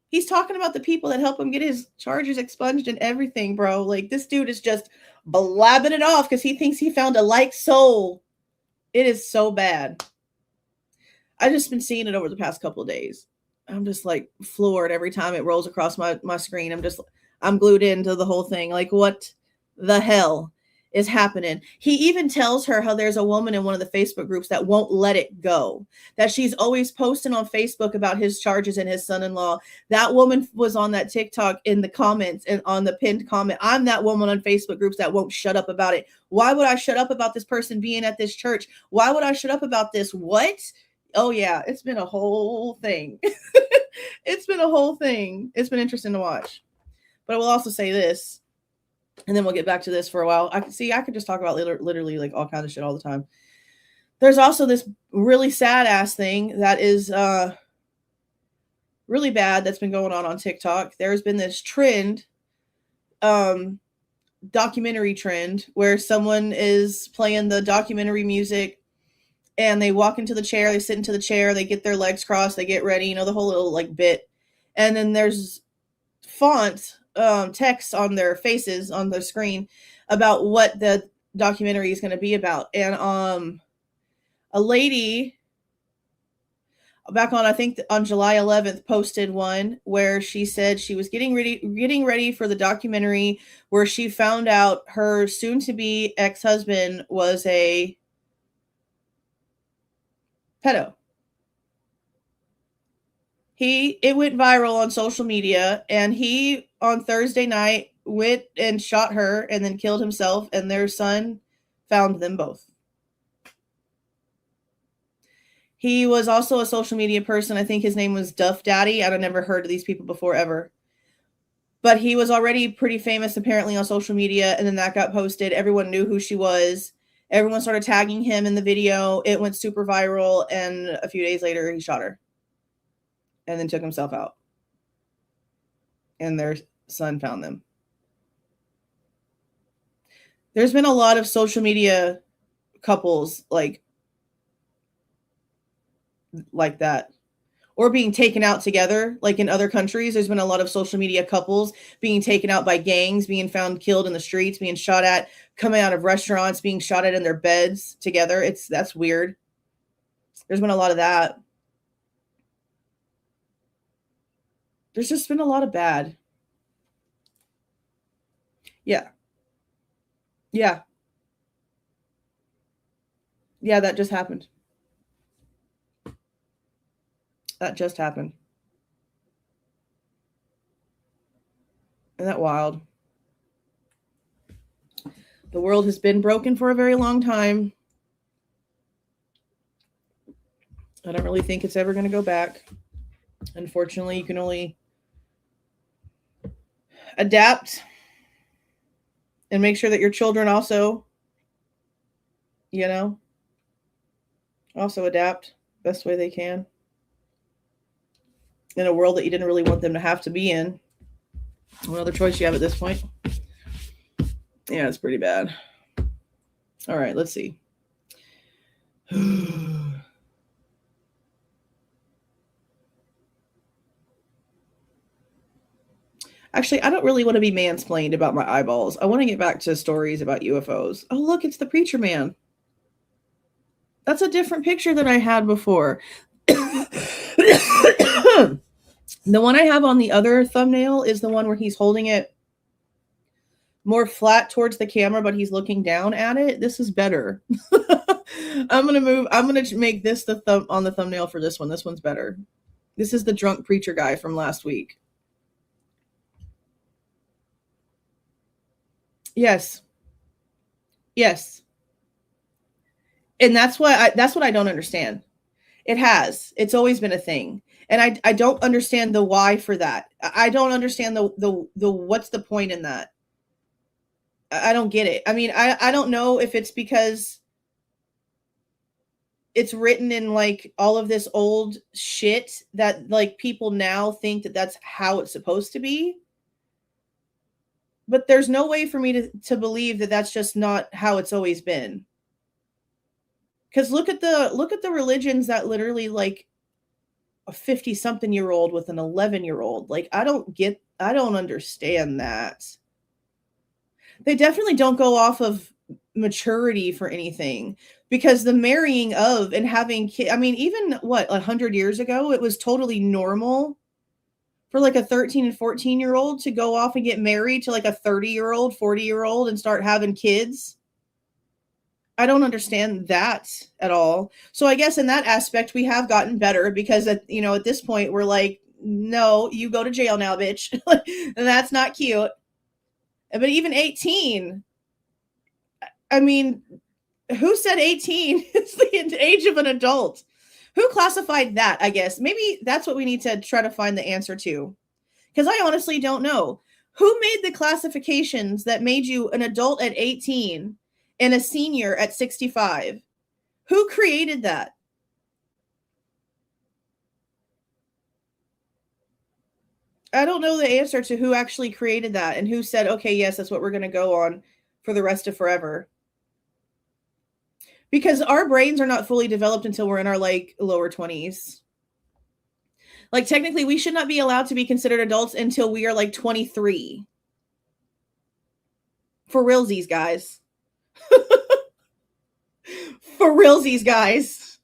S1: He's talking about the people that help him get his charges expunged and everything, bro. Like, this dude is just blabbing it off because he thinks he found a like soul. It is so bad. I've just been seeing it over the past couple of days. I'm just like floored every time it rolls across my screen. I'm glued into the whole thing. Like, what the hell is happening? He even tells her how there's a woman in one of the Facebook groups that won't let it go, that she's always posting on Facebook about his charges and his son-in-law. That woman was on that TikTok in the comments and on the pinned comment. I'm that woman on Facebook groups that won't shut up about it. Why would I shut up about this person being at this church? Why would I shut up about this? What? Oh yeah, it's been a whole thing. It's been a whole thing. It's been interesting to watch. But I will also say this, and then we'll get back to this for a while. I could just talk about literally like all kinds of shit all the time. There's also this really sad ass thing that is really bad that's been going on TikTok. There's been this trend, documentary trend, where someone is playing the documentary music, and they walk into the chair, they sit into the chair, they get their legs crossed, they get ready, the whole little like bit. And then there's font text on their faces on the screen about what the documentary is going to be about. And a lady back on, I think on July 11th, posted one where she said she was getting ready for the documentary, where she found out her soon-to-be ex-husband was a pedo. It went viral on social media, and he on Thursday night went and shot her and then killed himself, and their son found them both. He was also a social media person. I think his name was Duff Daddy. I'd never heard of these people before ever. But he was already pretty famous apparently on social media, and then that got posted. Everyone knew who she was. Everyone started tagging him in the video. It went super viral, and a few days later, he shot her and then took himself out. And their son found them. There's been a lot of social media couples like that, or being taken out together. Like in other countries, there's been a lot of social media couples being taken out by gangs, being found killed in the streets, being shot at, coming out of restaurants, being shot at in their beds together. That's weird. There's been a lot of that. There's just been a lot of bad. Yeah. Yeah, that just happened. That just happened. Isn't that wild? The world has been broken for a very long time. I don't really think it's ever going to go back. Unfortunately, you can only adapt and make sure that your children also, also adapt best way they can in a world that you didn't really want them to have to be in. What other choice you have at this point? Yeah, it's pretty bad. All right, let's see. Actually, I don't really want to be mansplained about my eyeballs. I want to get back to stories about UFOs. Oh, look, it's the preacher man. That's a different picture than I had before. The one I have on the other thumbnail is the one where he's holding it more flat towards the camera, but he's looking down at it. This is better. I'm going to make this on the thumbnail for this one. This one's better. This is the drunk preacher guy from last week. Yes. And that's what I don't understand. It's always been a thing. And I don't understand the why for that. I don't understand the what's the point in that. I don't get it. I mean, I don't know if it's because it's written in like all of this old shit that like people now think that that's how it's supposed to be. But there's no way for me to believe that that's just not how it's always been. Because look at the religions that literally like a 50-something-year-old with an 11-year-old. Like, I don't understand that. They definitely don't go off of maturity for anything, because the marrying of and having kids, I mean, even 100 years ago, it was totally normal for like a 13 and 14-year-old to go off and get married to like a 30-year-old, 40-year-old and start having kids. I don't understand that at all. So I guess in that aspect, we have gotten better, because at this point we're like, no, you go to jail now, bitch. That's not cute. But even 18, I mean, who said 18 is the age of an adult? Who classified that? I guess maybe that's what we need to try to find the answer to. Because I honestly don't know. Who made the classifications that made you an adult at 18 and a senior at 65? Who created that? I don't know the answer to who actually created that and who said, okay, yes, that's what we're going to go on for the rest of forever. Because our brains are not fully developed until we're in our like lower 20s. Like technically we should not be allowed to be considered adults until we are like 23. For realsies, guys. For realsies, guys.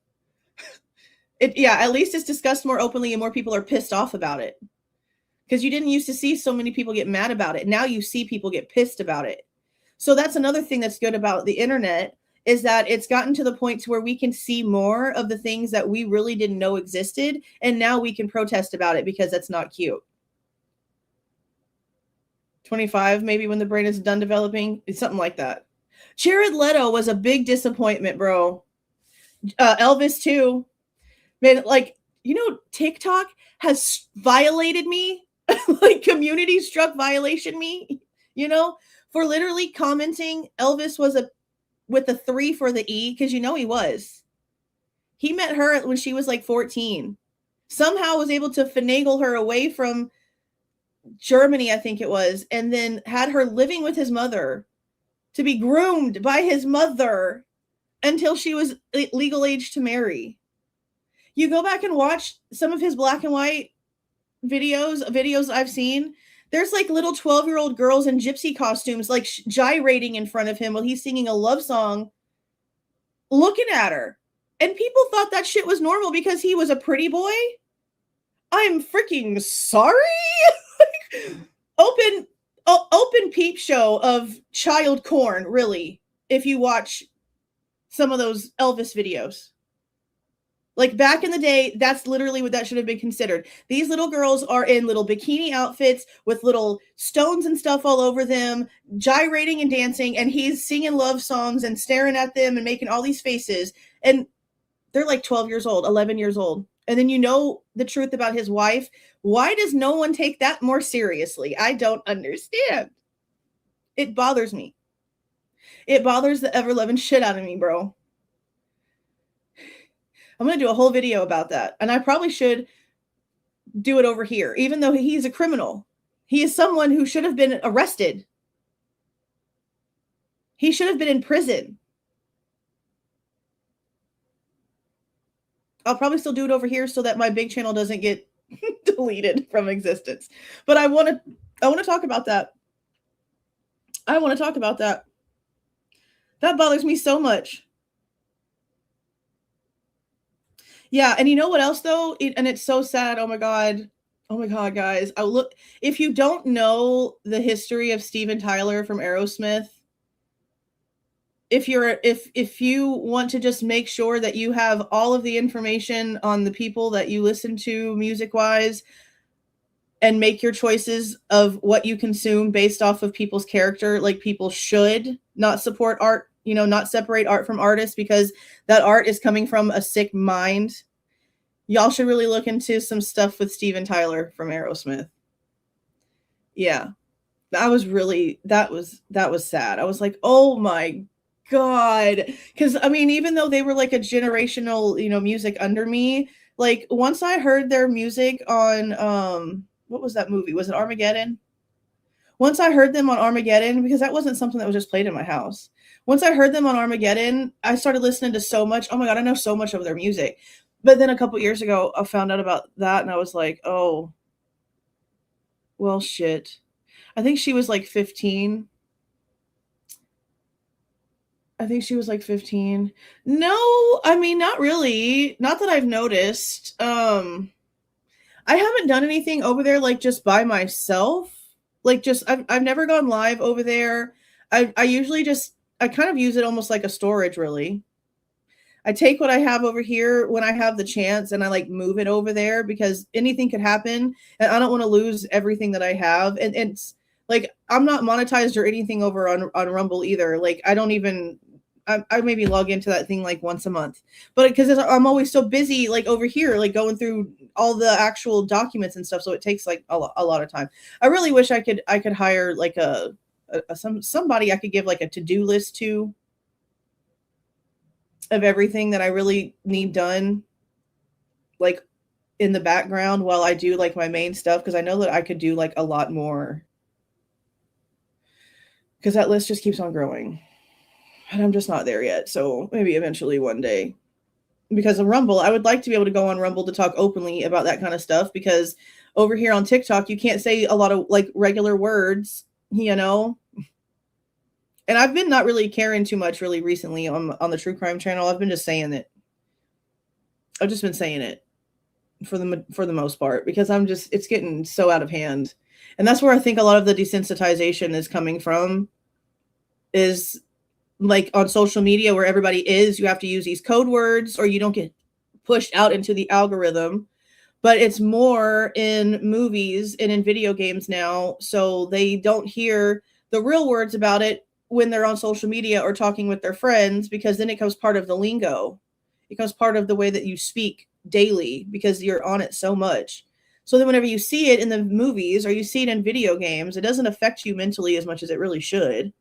S1: At least it's discussed more openly and more people are pissed off about it. Because you didn't used to see so many people get mad about it. Now you see people get pissed about it. So that's another thing that's good about the internet, is that it's gotten to the point to where we can see more of the things that we really didn't know existed. And now we can protest about it because that's not cute. 25, maybe, when the brain is done developing. It's something like that. Jared Leto was a big disappointment, bro. Elvis too. Man, like, you know, TikTok has violated me. Like, community struck violation me, you know, for literally commenting Elvis was with a 3 for the E, because you know he was. He met her when she was like 14. Somehow was able to finagle her away from Germany, I think it was, and then had her living with his mother to be groomed by his mother until she was legal age to marry. You go back and watch some of his black and white videos I've seen. There's like little 12-year-old girls in gypsy costumes, like gyrating in front of him while he's singing a love song, looking at her. And people thought that shit was normal because he was a pretty boy. I'm freaking sorry. Open peep show of child corn, really, if you watch some of those Elvis videos. Like back in the day, that's literally what that should have been considered. These little girls are in little bikini outfits with little stones and stuff all over them, gyrating and dancing, and he's singing love songs and staring at them and making all these faces. And they're like 12 years old, 11 years old. And then you know the truth about his wife. Why does no one take that more seriously? I don't understand. It bothers me. It bothers the ever-loving shit out of me, bro. I'm going to do a whole video about that. And I probably should do it over here, even though he's a criminal. He is someone who should have been arrested. He should have been in prison. I'll probably still do it over here so that my big channel doesn't get deleted from existence. But I want to talk about that. I want to talk about that. That bothers me so much. Yeah, and you know what else though? And it's so sad. Oh my god, guys! If you don't know the history of Steven Tyler from Aerosmith, if you want to just make sure that you have all of the information on the people that you listen to music wise, and make your choices of what you consume based off of people's character, like people should not support art. You know, not separate art from artists, because that art is coming from a sick mind. Y'all should really look into some stuff with Steven Tyler from Aerosmith. Yeah. That was sad. I was like, oh my God. Because, I mean, even though they were like a generational, you know, music under me, like once I heard their music on, what was that movie? Was it Armageddon? Once I heard them on Armageddon, because that wasn't something that was just played in my house. Once I heard them on Armageddon, I started listening to so much. Oh my God, I know so much of their music. But then a couple years ago, I found out about that and I was like, oh, well, shit. I think she was like 15. No, I mean, not really. Not that I've noticed. I haven't done anything over there like just by myself. Like just I've never gone live over there. I usually just I kind of use it almost like a storage, really. I take what I have over here when I have the chance and I like move it over there because anything could happen and I don't want to lose everything that I have. And it's like I'm not monetized or anything over on Rumble either. Like I don't even I maybe log into that thing like once a month, but because I'm always so busy like over here, like going through all the actual documents and stuff. So it takes like a lot of time. I really wish I could hire like somebody I could give like a to-do list to of everything that I really need done, like in the background while I do like my main stuff. Cause I know that I could do like a lot more because that list just keeps on growing. And I'm just not there yet. So maybe eventually one day. Because of Rumble, I would like to be able to go on Rumble to talk openly about that kind of stuff, because over here on TikTok, you can't say a lot of like regular words, you know? And I've been not really caring too much really recently on the true crime channel. I've been just saying it. I've just been saying it for the most part, because it's getting so out of hand. And that's where I think a lot of the desensitization is coming from, is like on social media where everybody is, you have to use these code words or you don't get pushed out into the algorithm. But it's more in movies and in video games now, so they don't hear the real words about it when they're on social media or talking with their friends, because then it becomes part of the lingo. It becomes part of the way that you speak daily because you're on it so much. So then whenever you see it in the movies or you see it in video games, it doesn't affect you mentally as much as it really should.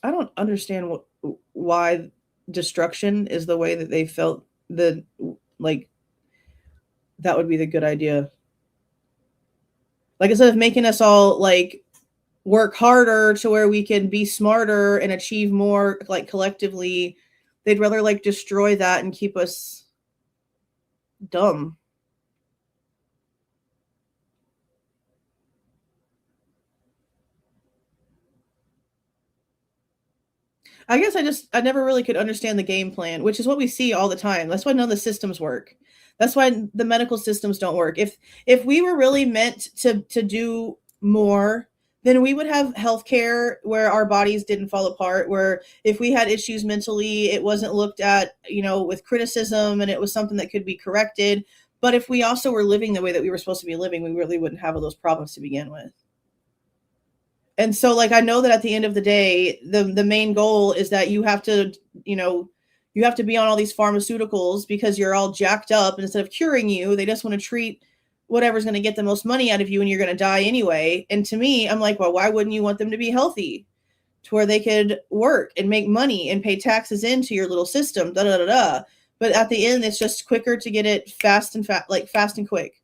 S1: I don't understand why destruction is the way that they felt that would be the good idea. Like, instead of making us all like work harder to where we can be smarter and achieve more like collectively, they'd rather like destroy that and keep us dumb. I guess I never really could understand the game plan, which is what we see all the time. That's why none of the systems work. That's why the medical systems don't work. If we were really meant to do more, then we would have healthcare where our bodies didn't fall apart, where if we had issues mentally, it wasn't looked at, with criticism, and it was something that could be corrected. But if we also were living the way that we were supposed to be living, we really wouldn't have all those problems to begin with. And so like I know that at the end of the day, the main goal is that you have to, you have to be on all these pharmaceuticals because you're all jacked up, and instead of curing you, they just want to treat whatever's going to get the most money out of you, and you're going to die anyway. And to me, I'm like, well, why wouldn't you want them to be healthy to where they could work and make money and pay taxes into your little system, da da da da. But at the end, it's just quicker to get it fast and quick.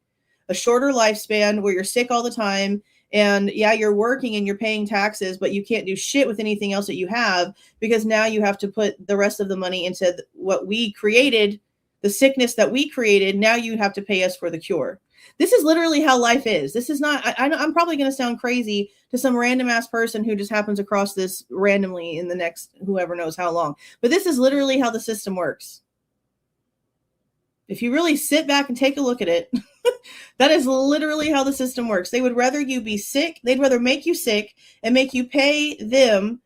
S1: A shorter lifespan where you're sick all the time. And yeah, you're working and you're paying taxes, but you can't do shit with anything else that you have, because now you have to put the rest of the money into what we created, the sickness that we created. Now you have to pay us for the cure. This is literally how life is. This is not, I'm probably going to sound crazy to some random ass person who just happens across this randomly in the next, whoever knows how long, but this is literally how the system works. If you really sit back and take a look at it, that is literally how the system works. They would rather you be sick. They'd rather make you sick and make you pay them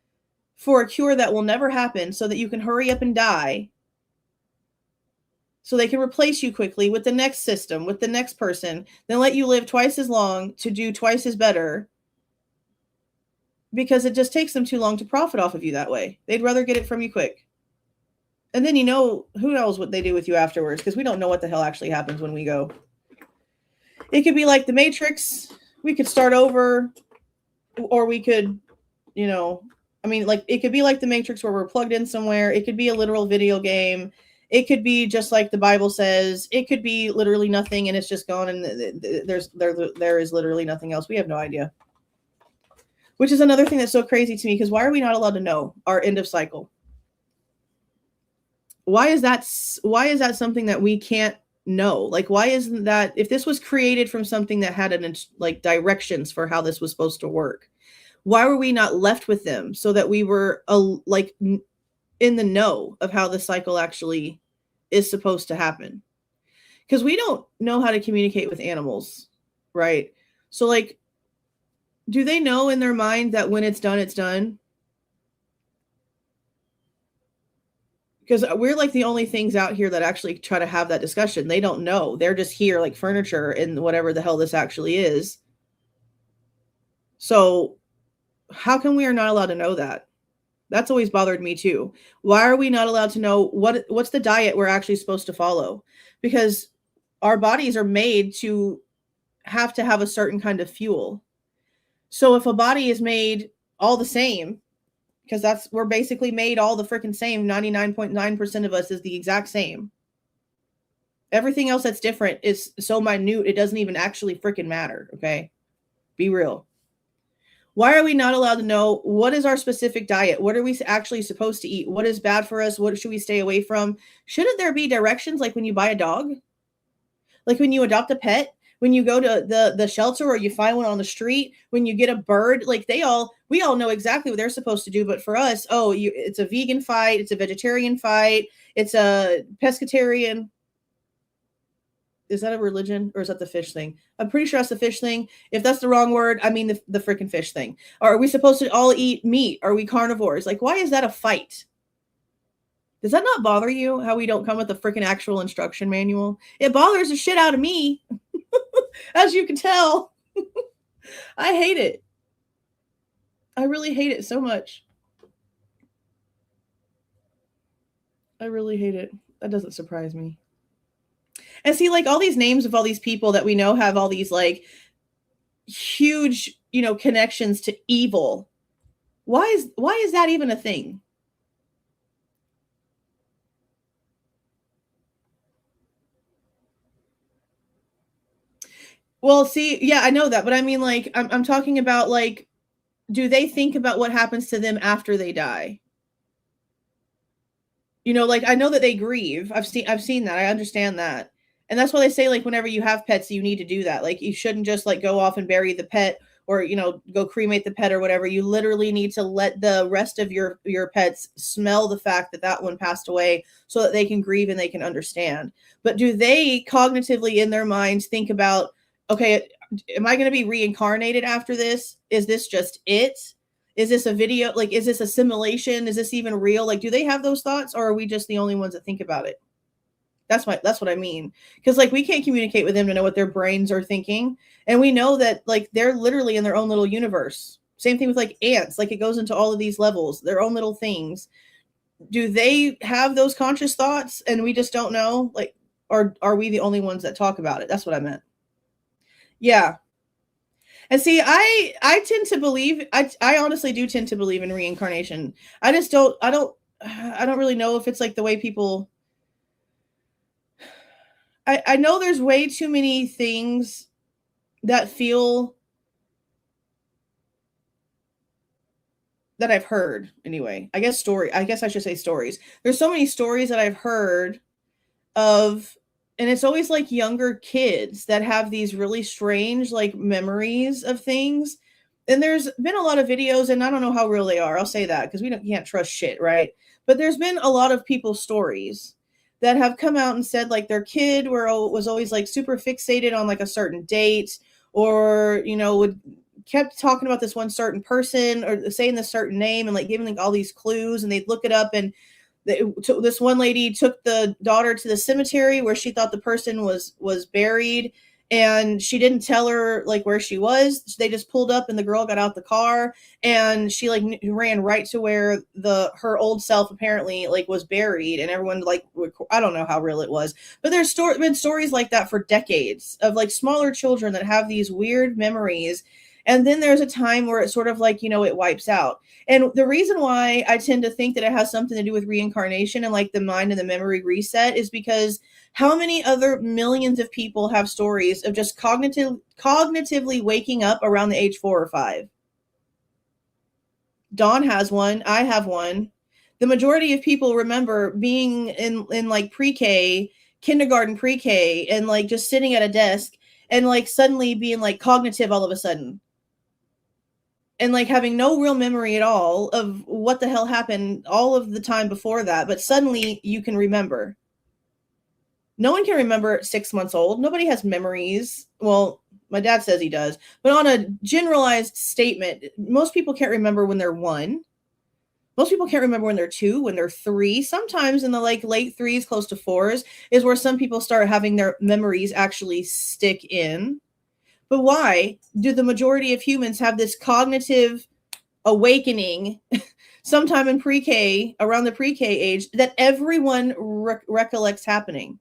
S1: for a cure that will never happen so that you can hurry up and die, so they can replace you quickly with the next system, with the next person, then let you live twice as long to do twice as better, because it just takes them too long to profit off of you that way. They'd rather get it from you quick. And then, who knows what they do with you afterwards, because we don't know what the hell actually happens when we go. It could be like the Matrix. We could start over, or we could, it could be like the Matrix where we're plugged in somewhere. It could be a literal video game. It could be just like the Bible says. It could be literally nothing, and it's just gone, and there is literally nothing else. We have no idea. Which is another thing that's so crazy to me, because why are we not allowed to know our end of cycle? Why is that something that we can't know? Like, why isn't that, if this was created from something that had directions for how this was supposed to work, why were we not left with them so that we were in the know of how the cycle actually is supposed to happen? Because we don't know how to communicate with animals, right? So like, do they know in their mind that when it's done, it's done? Because we're like the only things out here that actually try to have that discussion. They don't know. They're just here like furniture and whatever the hell this actually is. So how come we are not allowed to know that? That's always bothered me too. Why are we not allowed to know what's the diet we're actually supposed to follow? Because our bodies are made to have a certain kind of fuel. So if a body is made all the same, because we're basically made all the freaking same. 99.9% of us is the exact same. Everything else that's different is so minute, it doesn't even actually freaking matter. Okay. Be real. Why are we not allowed to know what is our specific diet? What are we actually supposed to eat? What is bad for us? What should we stay away from? Shouldn't there be directions like when you buy a dog? Like when you adopt a pet? When you go to the shelter or you find one on the street, when you get a bird, like we all know exactly what they're supposed to do. But for us, it's a vegan fight, it's a vegetarian fight, it's a pescatarian. Is that a religion or is that the fish thing? I'm pretty sure that's the fish thing. If that's the wrong word, I mean the freaking fish thing. Or are we supposed to all eat meat? Are we carnivores? Like, why is that a fight? Does that not bother you how we don't come with a freaking actual instruction manual? It bothers the shit out of me. As you can tell. I hate it. I really hate it so much. I really hate it. That doesn't surprise me. And see, like all these names of all these people that we know have all these like huge, connections to evil. Why is that even a thing? Well, see, yeah, I know that, but I mean, like, I'm talking about, like, do they think about what happens to them after they die? Like, I know that they grieve. I've seen that. I understand that. And that's why they say, like, whenever you have pets, you need to do that. Like, you shouldn't just, like, go off and bury the pet or, go cremate the pet or whatever. You literally need to let the rest of your pets smell the fact that that one passed away so that they can grieve and they can understand. But do they cognitively in their minds think about, okay, am I going to be reincarnated after this? Is this just it? Is this a video? Like, is this a simulation? Is this even real? Like, do they have those thoughts or are we just the only ones that think about it? That's what I mean. Because like we can't communicate with them to know what their brains are thinking. And we know that like they're literally in their own little universe. Same thing with like ants. Like it goes into all of these levels, their own little things. Do they have those conscious thoughts and we just don't know? Like, or are we the only ones that talk about it? That's what I meant. Yeah. And see, I tend to believe I honestly do tend to believe in reincarnation. I don't really know if it's like the way people I know there's way too many things that feel that I've heard anyway. I guess I should say stories. There's so many stories that I've heard of, and it's always like younger kids that have these really strange like memories of things. And there's been a lot of videos, and I don't know how real they are. I'll say that because can't trust shit, right? But there's been a lot of people's stories that have come out and said like their kid was always like super fixated on like a certain date, or would kept talking about this one certain person or saying this certain name and like giving like all these clues, and they'd look it up, and this one lady took the daughter to the cemetery where she thought the person was buried, and she didn't tell her like where she was. They just pulled up and the girl got out the car and she like ran right to where her old self apparently like was buried, and everyone like, I don't know how real it was, but there's been stories like that for decades of like smaller children that have these weird memories. And then there's a time where it's sort of like, it wipes out. And the reason why I tend to think that it has something to do with reincarnation and like the mind and the memory reset is because how many other millions of people have stories of just cognitively waking up around the age 4 or 5? Dawn has one. I have one. The majority of people remember being in like pre-K, kindergarten, pre-K, and like just sitting at a desk and like suddenly being like cognitive all of a sudden. And like having no real memory at all of what the hell happened all of the time before that, but suddenly you can remember. No one can remember at 6 months old. Nobody has memories. Well, my dad says he does, but on a generalized statement, most people can't remember when they're 1. Most people can't remember when they're 2, when they're 3. Sometimes in the like late 3s, close to 4s, is where some people start having their memories actually stick in. But why do the majority of humans have this cognitive awakening sometime in pre-K, around the pre-K age, that everyone recollects happening?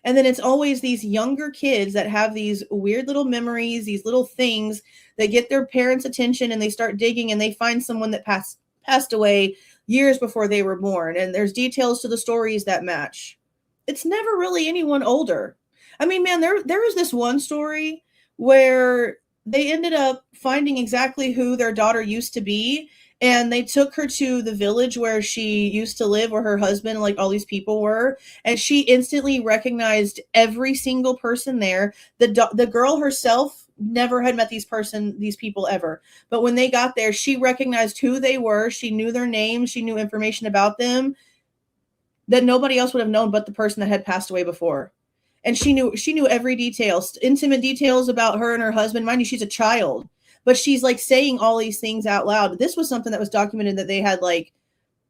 S1: And then it's always these younger kids that have these weird little memories, these little things that get their parents' attention, and they start digging and they find someone that passed away years before they were born. And there's details to the stories that match. It's never really anyone older. I mean, man, there was this one story where they ended up finding exactly who their daughter used to be, and they took her to the village where she used to live, where her husband, like all these people were, and she instantly recognized every single person there. The girl herself never had met these people ever, but when they got there, she recognized who they were. She knew their names, she knew information about them that nobody else would have known but the person that had passed away before. And she knew every detail, intimate details about her and her husband. Mind you, she's a child, but she's like saying all these things out loud. This was something that was documented, that they had like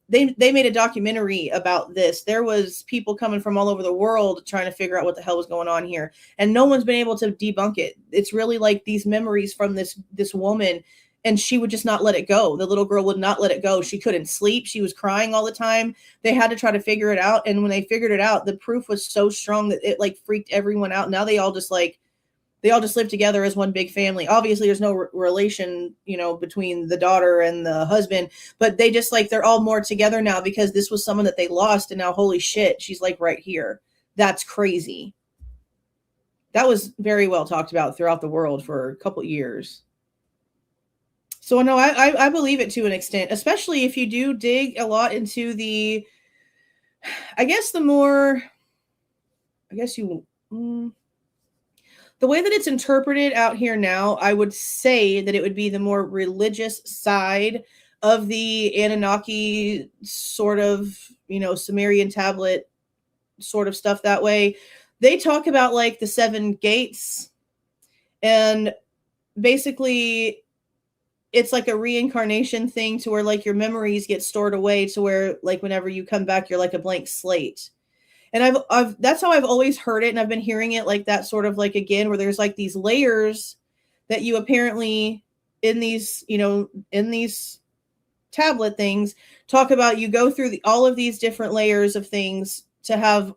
S1: they made a documentary about this. There was people coming from all over the world trying to figure out what the hell was going on here, and no one's been able to debunk it. It's really like these memories from this woman, and she would just not let it go. The little girl would not let it go. She couldn't sleep. She was crying all the time. They had to try to figure it out, and when they figured it out, the proof was so strong that it like freaked everyone out. Now they all just live together as one big family. Obviously, there's no relation, between the daughter and the husband, but they just like, they're all more together now because this was someone that they lost, and now, holy shit, she's like right here. That's crazy. That was very well talked about throughout the world for a couple years. So no, I believe it to an extent, especially if you do dig a lot into the, I guess the way that it's interpreted out here now, I would say that it would be the more religious side of the Anunnaki sort of, Sumerian tablet sort of stuff that way. They talk about like the 7 gates, and basically it's like a reincarnation thing to where like your memories get stored away to where like whenever you come back, you're like a blank slate. And I've that's how I've always heard it. And I've been hearing it like that, sort of like, again, where there's like these layers that you apparently in these tablet things talk about. You go through all of these different layers of things to have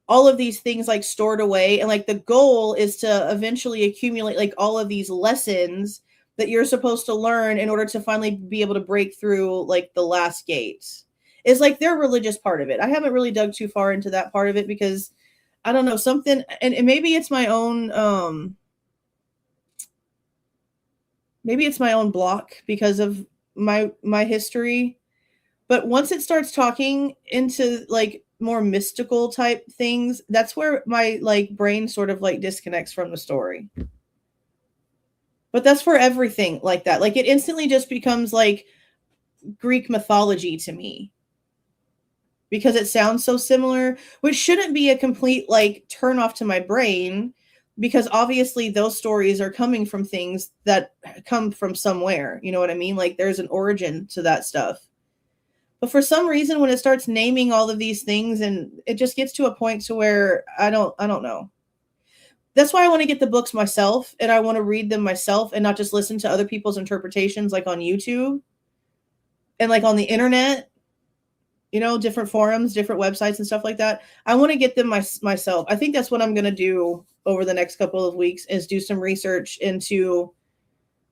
S1: all of these things like stored away. And like the goal is to eventually accumulate like all of these lessons that you're supposed to learn in order to finally be able to break through like the last gate. Is like their religious part of it. I haven't really dug too far into that part of it because I don't know, something, and maybe it's my own block because of my history. But once it starts talking into like more mystical type things, that's where my like brain sort of like disconnects from the story. But that's for everything like that. Like it instantly just becomes like Greek mythology to me, because it sounds so similar, which shouldn't be a complete like turn off to my brain, because obviously those stories are coming from things that come from somewhere. You know what I mean? Like there's an origin to that stuff. But for some reason, when it starts naming all of these things, and it just gets to a point to where I don't know. That's why I want to get the books myself, and I want to read them myself and not just listen to other people's interpretations like on YouTube and like on the internet, different forums, different websites and stuff like that. I want to get them myself. I think that's what I'm going to do over the next couple of weeks, is do some research into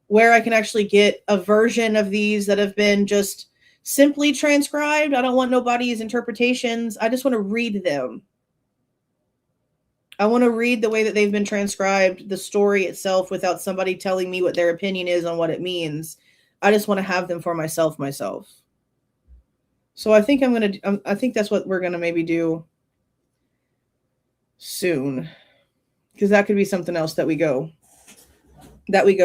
S1: where I can actually get a version of these that have been just simply transcribed. I don't want nobody's interpretations. I just want to read them. I want to read the way that they've been transcribed, the story itself, without somebody telling me what their opinion is on what it means. I just want to have them for myself. So I think I think that's what we're going to maybe do soon, because that could be something else that we go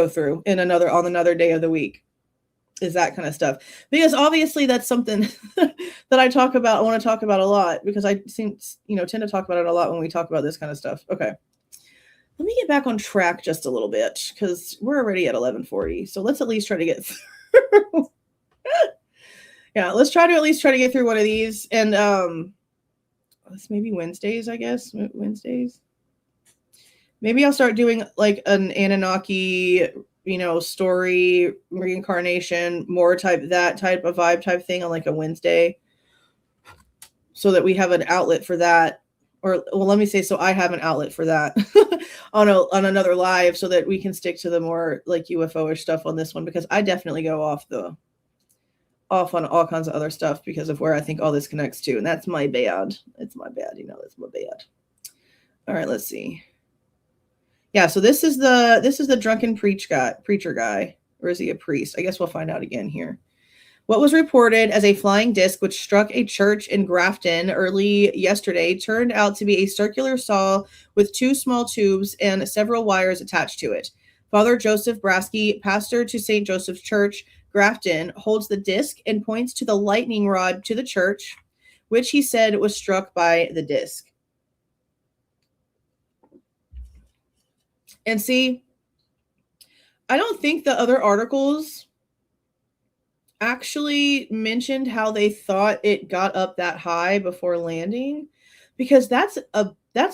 S1: through on another day of the week, is that kind of stuff. Because obviously that's something that I want to talk about a lot, because I tend to talk about it a lot when we talk about this kind of stuff. Okay. Let me get back on track just a little bit, because we're already at 11:40. So let's at least try to get through. Yeah, let's try to at least get through one of these. And let's maybe Wednesdays, I guess. Wednesdays. Maybe I'll start doing like an Anunnaki, story, reincarnation, more that type of vibe type thing on like a Wednesday, so that we have an outlet for that. Or, well, let me say, so I have an outlet for that on another live, so that we can stick to the more like UFO-ish stuff on this one, because I definitely go off on all kinds of other stuff because of where I think all this connects to. And that's my bad. It's my bad. That's my bad. All right, let's see. Yeah, so this is the drunken preacher guy. Or is he a priest? I guess we'll find out again here. What was reported as a flying disc which struck a church in Grafton early yesterday turned out to be a circular saw with two small tubes and several wires attached to it. Father Joseph Brasky, pastor to St. Joseph's Church, Grafton, holds the disc and points to the lightning rod to the church, which he said was struck by the disc. And see, I don't think the other articles actually mentioned how they thought it got up that high before landing, because that's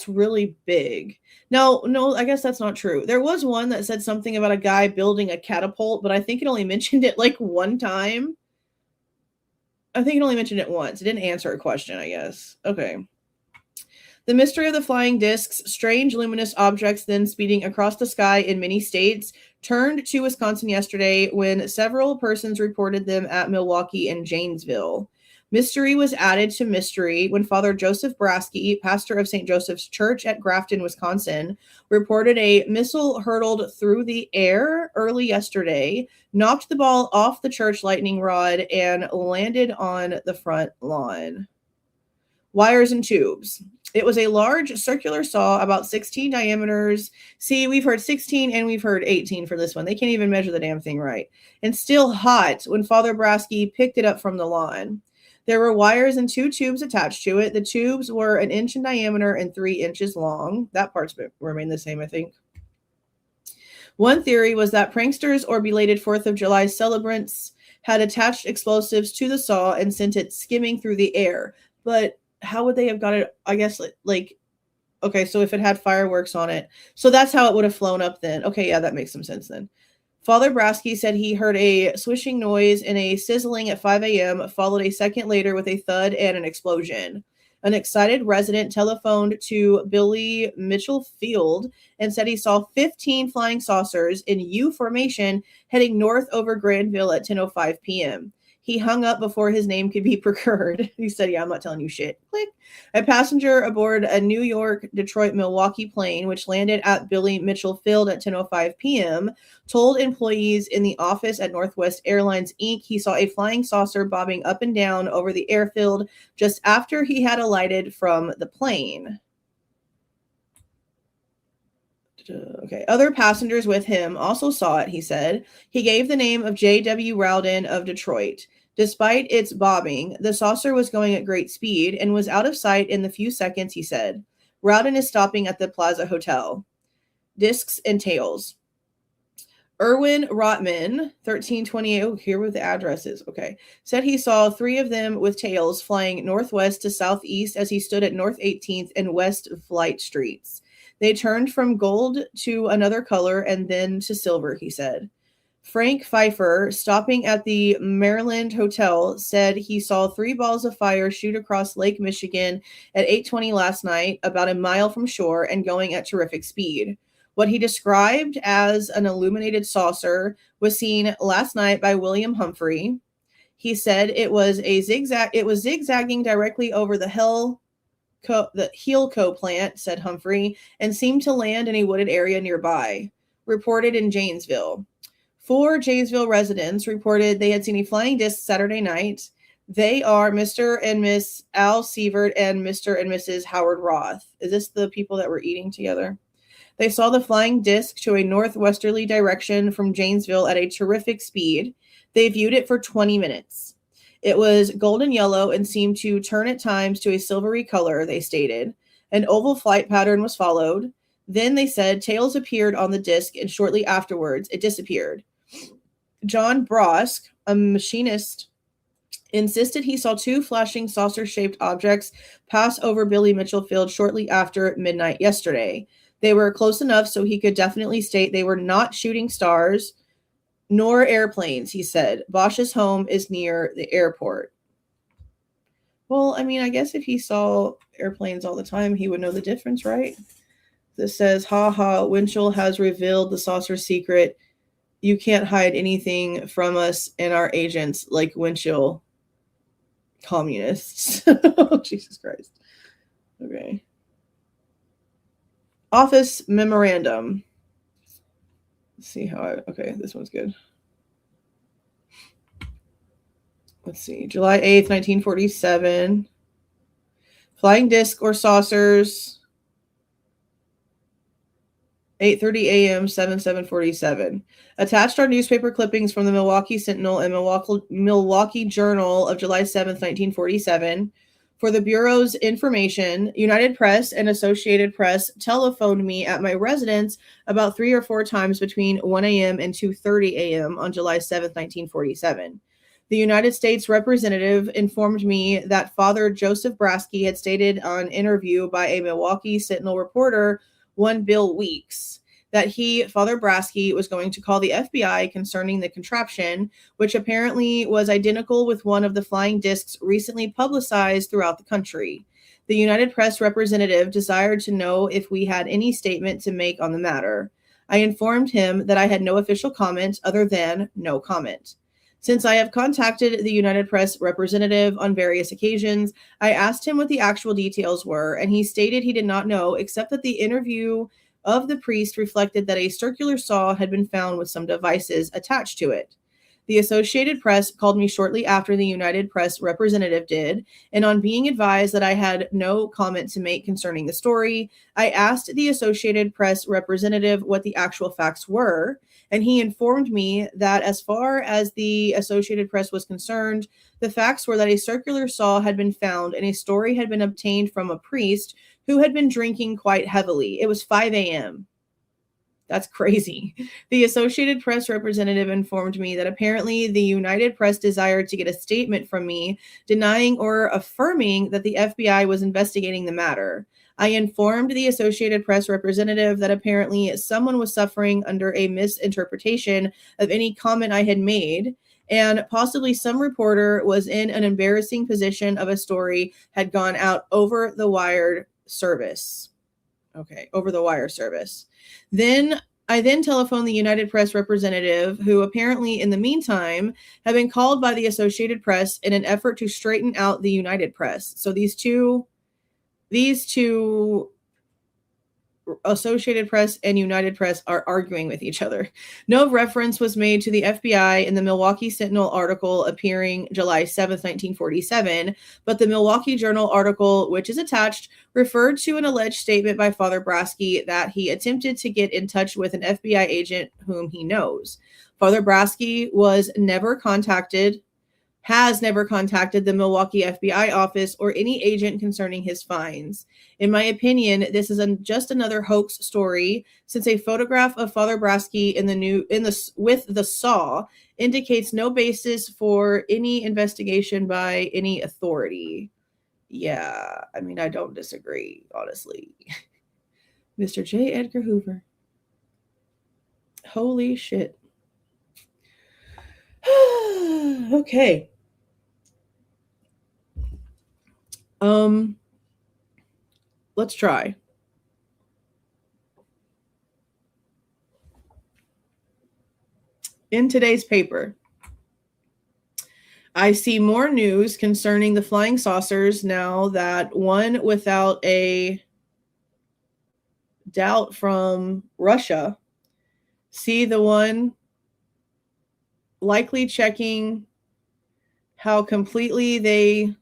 S1: really big. No, I guess that's not true. There was one that said something about a guy building a catapult, but I think it only mentioned it like one time. I think it only mentioned it once. It didn't answer a question, I guess. Okay. The mystery of the flying discs, strange luminous objects then speeding across the sky in many states, turned to Wisconsin yesterday when several persons reported them at Milwaukee and Janesville. Mystery was added to mystery when Father Joseph Brasky, pastor of St. Joseph's Church at Grafton, Wisconsin, reported a missile hurtled through the air early yesterday, knocked the ball off the church lightning rod, and landed on the front lawn. Wires and tubes. It was a large circular saw, about 16 diameters. See, we've heard 16 and we've heard 18 for this one. They can't even measure the damn thing right. And still hot when Father Brasky picked it up from the lawn. There were wires and two tubes attached to it. The tubes were 1 inch in diameter and 3 inches long. That part's remained the same, I think. One theory was that pranksters or belated 4th of July celebrants had attached explosives to the saw and sent it skimming through the air. But how would they have got it? I guess like, okay, so if it had fireworks on it, so that's how it would have flown up then. Okay, yeah, that makes some sense then. Father Brasky said he heard a swishing noise and a sizzling at 5 a.m., followed a second later with a thud and an explosion. An excited resident telephoned to Billy Mitchell Field and said he saw 15 flying saucers in U formation heading north over Granville at 10:05 p.m. He hung up before his name could be procured. He said, yeah, I'm not telling you shit. Click. A passenger aboard a New York, Detroit, Milwaukee plane, which landed at Billy Mitchell Field at 10:05 p.m., told employees in the office at Northwest Airlines, Inc. he saw a flying saucer bobbing up and down over the airfield just after he had alighted from the plane. Okay. Other passengers with him also saw it, he said. He gave the name of J.W. Rowden of Detroit. Despite its bobbing, the saucer was going at great speed and was out of sight in the few seconds, he said. Rowden is stopping at the Plaza Hotel. Discs and tails. Erwin Rotman, 1328, oh, here were the addresses, okay, said he saw 3 of them with tails flying northwest to southeast as he stood at North 18th and West Flight Streets. They turned from gold to another color and then to silver, he said. Frank Pfeiffer, stopping at the Maryland Hotel, said he saw 3 balls of fire shoot across Lake Michigan at 8:20 last night, about a mile from shore and going at terrific speed. What he described as an illuminated saucer was seen last night by William Humphrey. He said it was zigzagging directly over the Helco plant, said Humphrey, and seemed to land in a wooded area nearby. Reported in Janesville. 4 Janesville residents reported they had seen a flying disc Saturday night. They are Mr. and Miss Al Sievert and Mr. and Mrs. Howard Roth. Is this the people that were eating together? They saw the flying disc to a northwesterly direction from Janesville at a terrific speed. They viewed it for 20 minutes. It was golden yellow and seemed to turn at times to a silvery color, they stated. An oval flight pattern was followed. Then, they said, tails appeared on the disc, and shortly afterwards, it disappeared. John Brosk, a machinist, insisted he saw 2 flashing saucer-shaped objects pass over Billy Mitchell Field shortly after midnight yesterday. They were close enough so he could definitely state they were not shooting stars nor airplanes, he said. Bosch's home is near the airport. Well, I mean, I guess if he saw airplanes all the time, he would know the difference, right? This says, Winchell has revealed the saucer secret. You can't hide anything from us and our agents like Winchell communists. Jesus Christ. Okay. Office memorandum. Let's see how okay, this one's good. Let's see. July 8th, 1947. Flying disc or saucers. 8:30 a.m. 7/7/47. Attached are newspaper clippings from the Milwaukee Sentinel and Milwaukee Journal of July 7th, 1947. For the Bureau's information, United Press and Associated Press telephoned me at my residence about 3 or 4 times between 1 a.m. and 2:30 a.m. on July 7th, 1947. The United States representative informed me that Father Joseph Brasky had stated on interview by a Milwaukee Sentinel reporter, one Bill Weeks, that he, Father Brasky, was going to call the FBI concerning the contraption, which apparently was identical with one of the flying discs recently publicized throughout the country. The United Press representative desired to know if we had any statement to make on the matter. I informed him that I had no official comment other than no comment. Since I have contacted the United Press representative on various occasions, I asked him what the actual details were, and he stated he did not know, except that the interview of the priest reflected that a circular saw had been found with some devices attached to it. The Associated Press called me shortly after the United Press representative did, and on being advised that I had no comment to make concerning the story, I asked the Associated Press representative what the actual facts were, and he informed me that as far as the Associated Press was concerned, the facts were that a circular saw had been found and a story had been obtained from a priest who had been drinking quite heavily. It was 5 a.m. That's crazy. The Associated Press representative informed me that apparently the United Press desired to get a statement from me denying or affirming that the FBI was investigating the matter. I informed the Associated Press representative that apparently someone was suffering under a misinterpretation of any comment I had made, and possibly some reporter was in an embarrassing position of a story had gone out over the wire service. Okay, over the wire service. I then telephoned the United Press representative, who apparently in the meantime had been called by the Associated Press in an effort to straighten out the United Press. So these two Associated Press and United Press are arguing with each other. No reference was made to the FBI in the Milwaukee Sentinel article appearing July 7th, 1947, but the Milwaukee Journal article, which is attached, referred to an alleged statement by Father Brasky that he attempted to get in touch with an FBI agent whom he knows. Father Brasky has never contacted the Milwaukee FBI office or any agent concerning his finds. In my opinion, this is just another hoax story, since a photograph of Father Brasky with the saw indicates no basis for any investigation by any authority. Yeah, I mean, I don't disagree, honestly. Mr. J. Edgar Hoover. Holy shit. Okay. Let's try. In today's paper, I see more news concerning the flying saucers now that one without a doubt from Russia. See the one likely checking how completely they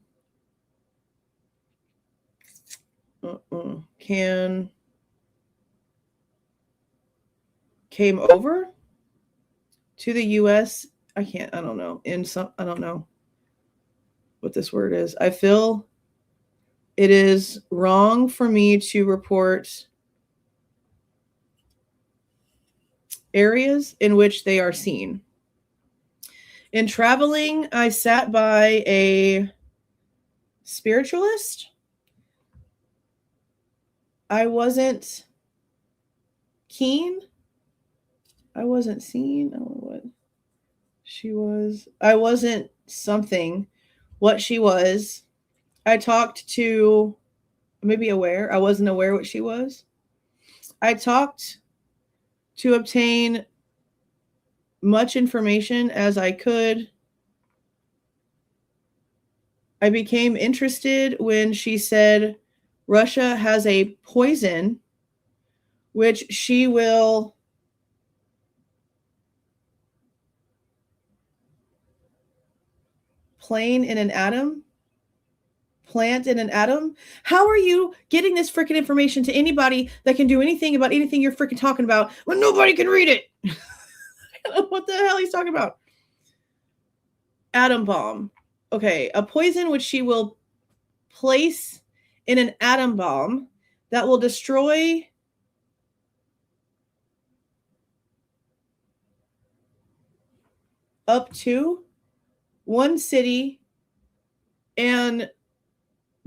S1: came over to the U.S. I don't know. I don't know what this word is. I feel it is wrong for me to report areas in which they are seen. In traveling, I sat by a spiritualist. I wasn't keen. I wasn't seen. I don't know what she was. I wasn't something. What she was. I talked to, maybe aware. I wasn't aware what she was. I talked to obtain much information as I could. I became interested when she said Russia has a poison which she will plane in an atom? Plant in an atom? How are you getting this freaking information to anybody that can do anything about anything you're freaking talking about when nobody can read it? I don't know what the hell he's talking about. Atom bomb. Okay, a poison which she will place in an atom bomb that will destroy up to one city and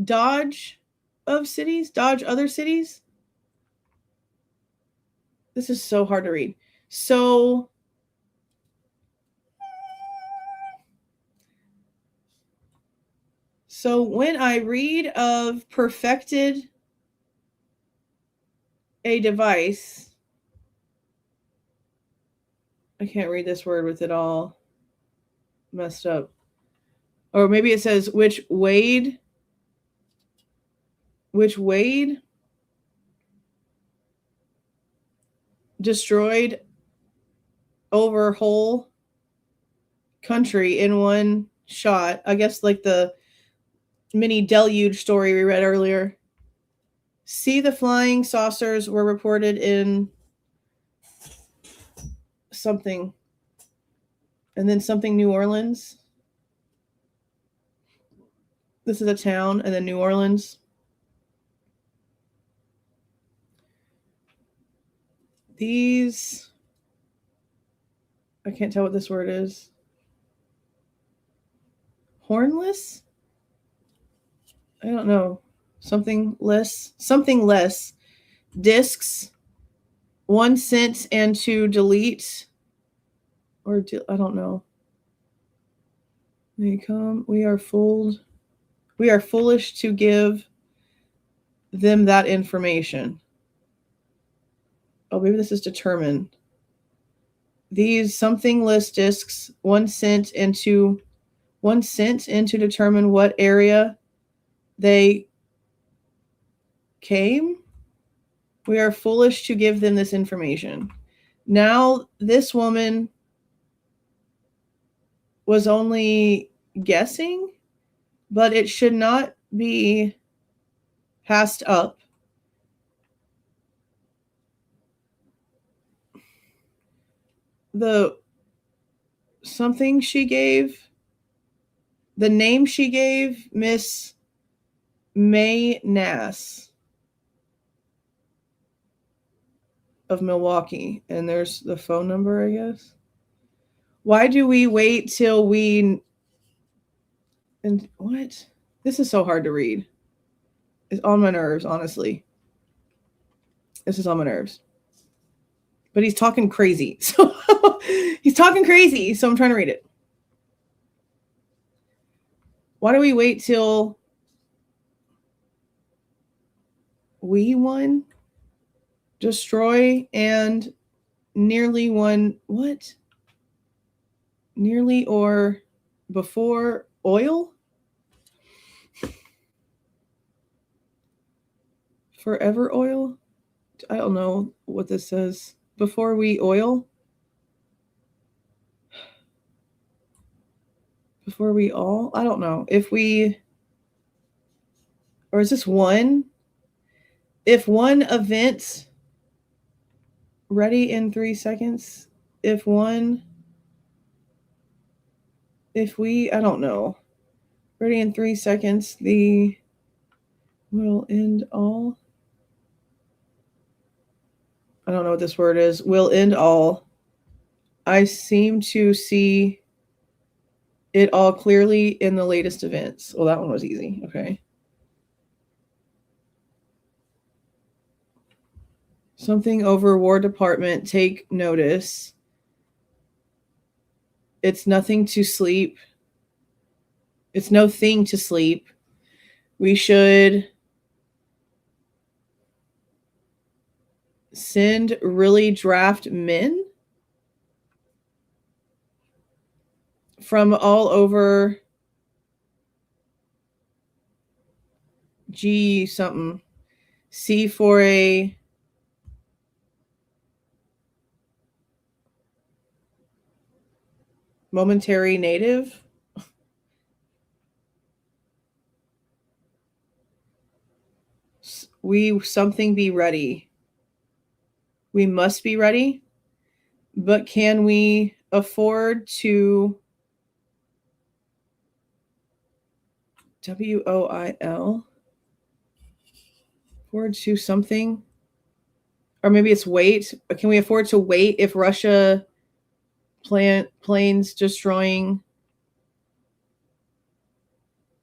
S1: dodge other cities. This is so hard to read. So when I read of perfected a device, I can't read this word with it all messed up. Or maybe it says which weighed destroyed over whole country in one shot. I guess like the mini deluge story we read earlier. See, the flying saucers were reported in something, and then something New Orleans. This is a town, and then New Orleans. These, I can't tell what this word is. Hornless? I don't know. Something less. Discs. 1 cent and to delete. Or I don't know. They come. We are fooled. We are foolish to give them that information. Oh, maybe this is determined. These something list discs 1 cent into determine what area they came. We are foolish to give them this information. Now, this woman was only guessing, but it should not be passed up. The something she gave, the name she gave, Miss May Nass of Milwaukee. And there's the phone number, I guess. Why do we wait till we... And what? This is so hard to read. It's on my nerves, honestly. This is on my nerves. But he's talking crazy. So he's talking crazy, so I'm trying to read it. Why do we wait till we won? Destroy and nearly won. What? Nearly or before oil? Forever oil? I don't know what this says. Before we oil? Before we all? I don't know. If we... Or is this one? If one event... Ready in 3 seconds? If one... If we... I don't know. Ready in 3 seconds. The... Will end all... I don't know what this word is. Will end all. I seem to see it all clearly in the latest events. Well, that one was easy. Okay. Something over War Department. Take notice. It's nothing to sleep. It's no thing to sleep. We should send really draft men from all over G something. C for a momentary native. something be ready. We must be ready, but can we afford to WOIL? Afford to something? Or maybe it's wait. Can we afford to wait if Russia planes destroying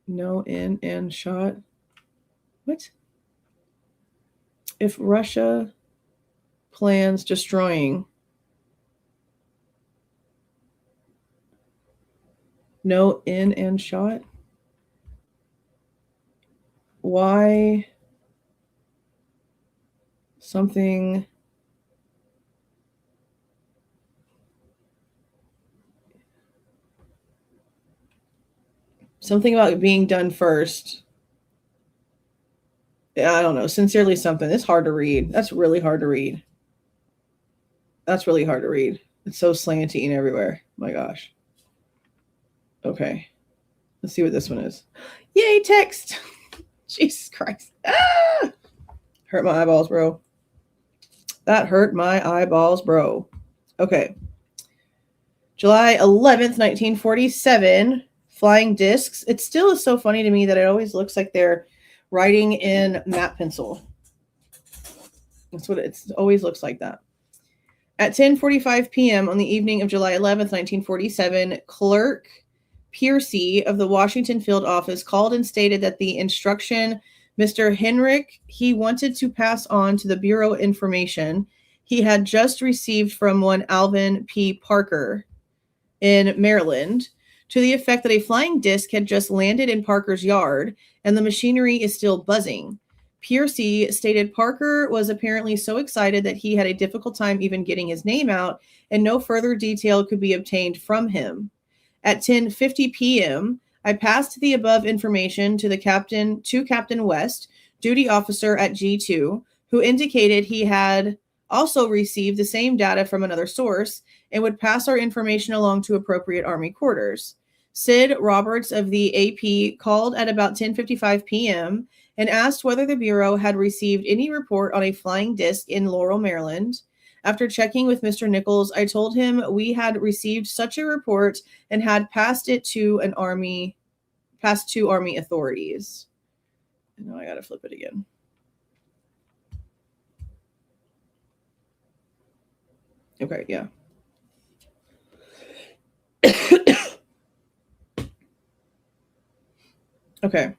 S1: no in and shot? What? If Russia plans destroying no in and shot? Why something about being done first? I don't know. Sincerely something. It's hard to read. That's really hard to read. That's really hard to read. It's so slanty and everywhere. My gosh. Okay. Let's see what this one is. Yay, text. Jesus Christ. Ah! Hurt my eyeballs, bro. That hurt my eyeballs, bro. Okay. July 11th, 1947. Flying discs. It still is so funny to me that it always looks like they're writing in matte pencil. That's what it always looks like that. At 10:45 p.m. on the evening of July 11th, 1947, Clerk Piercy of the Washington field office called and stated that the instruction Mr. Henrik he wanted to pass on to the Bureau information he had just received from one Alvin P. Parker in Maryland to the effect that a flying disc had just landed in Parker's yard and the machinery is still buzzing. Piercy stated Parker was apparently so excited that he had a difficult time even getting his name out, and no further detail could be obtained from him. At 10:50 p.m., I passed the above information to Captain West, duty officer at G2, who indicated he had also received the same data from another source and would pass our information along to appropriate Army quarters. Sid Roberts of the AP called at about 10:55 p.m. and asked whether the Bureau had received any report on a flying disc in Laurel, Maryland. After checking with Mr. Nichols, I told him we had received such a report and had passed it to Army authorities. Now I gotta flip it again. Okay, yeah. Okay.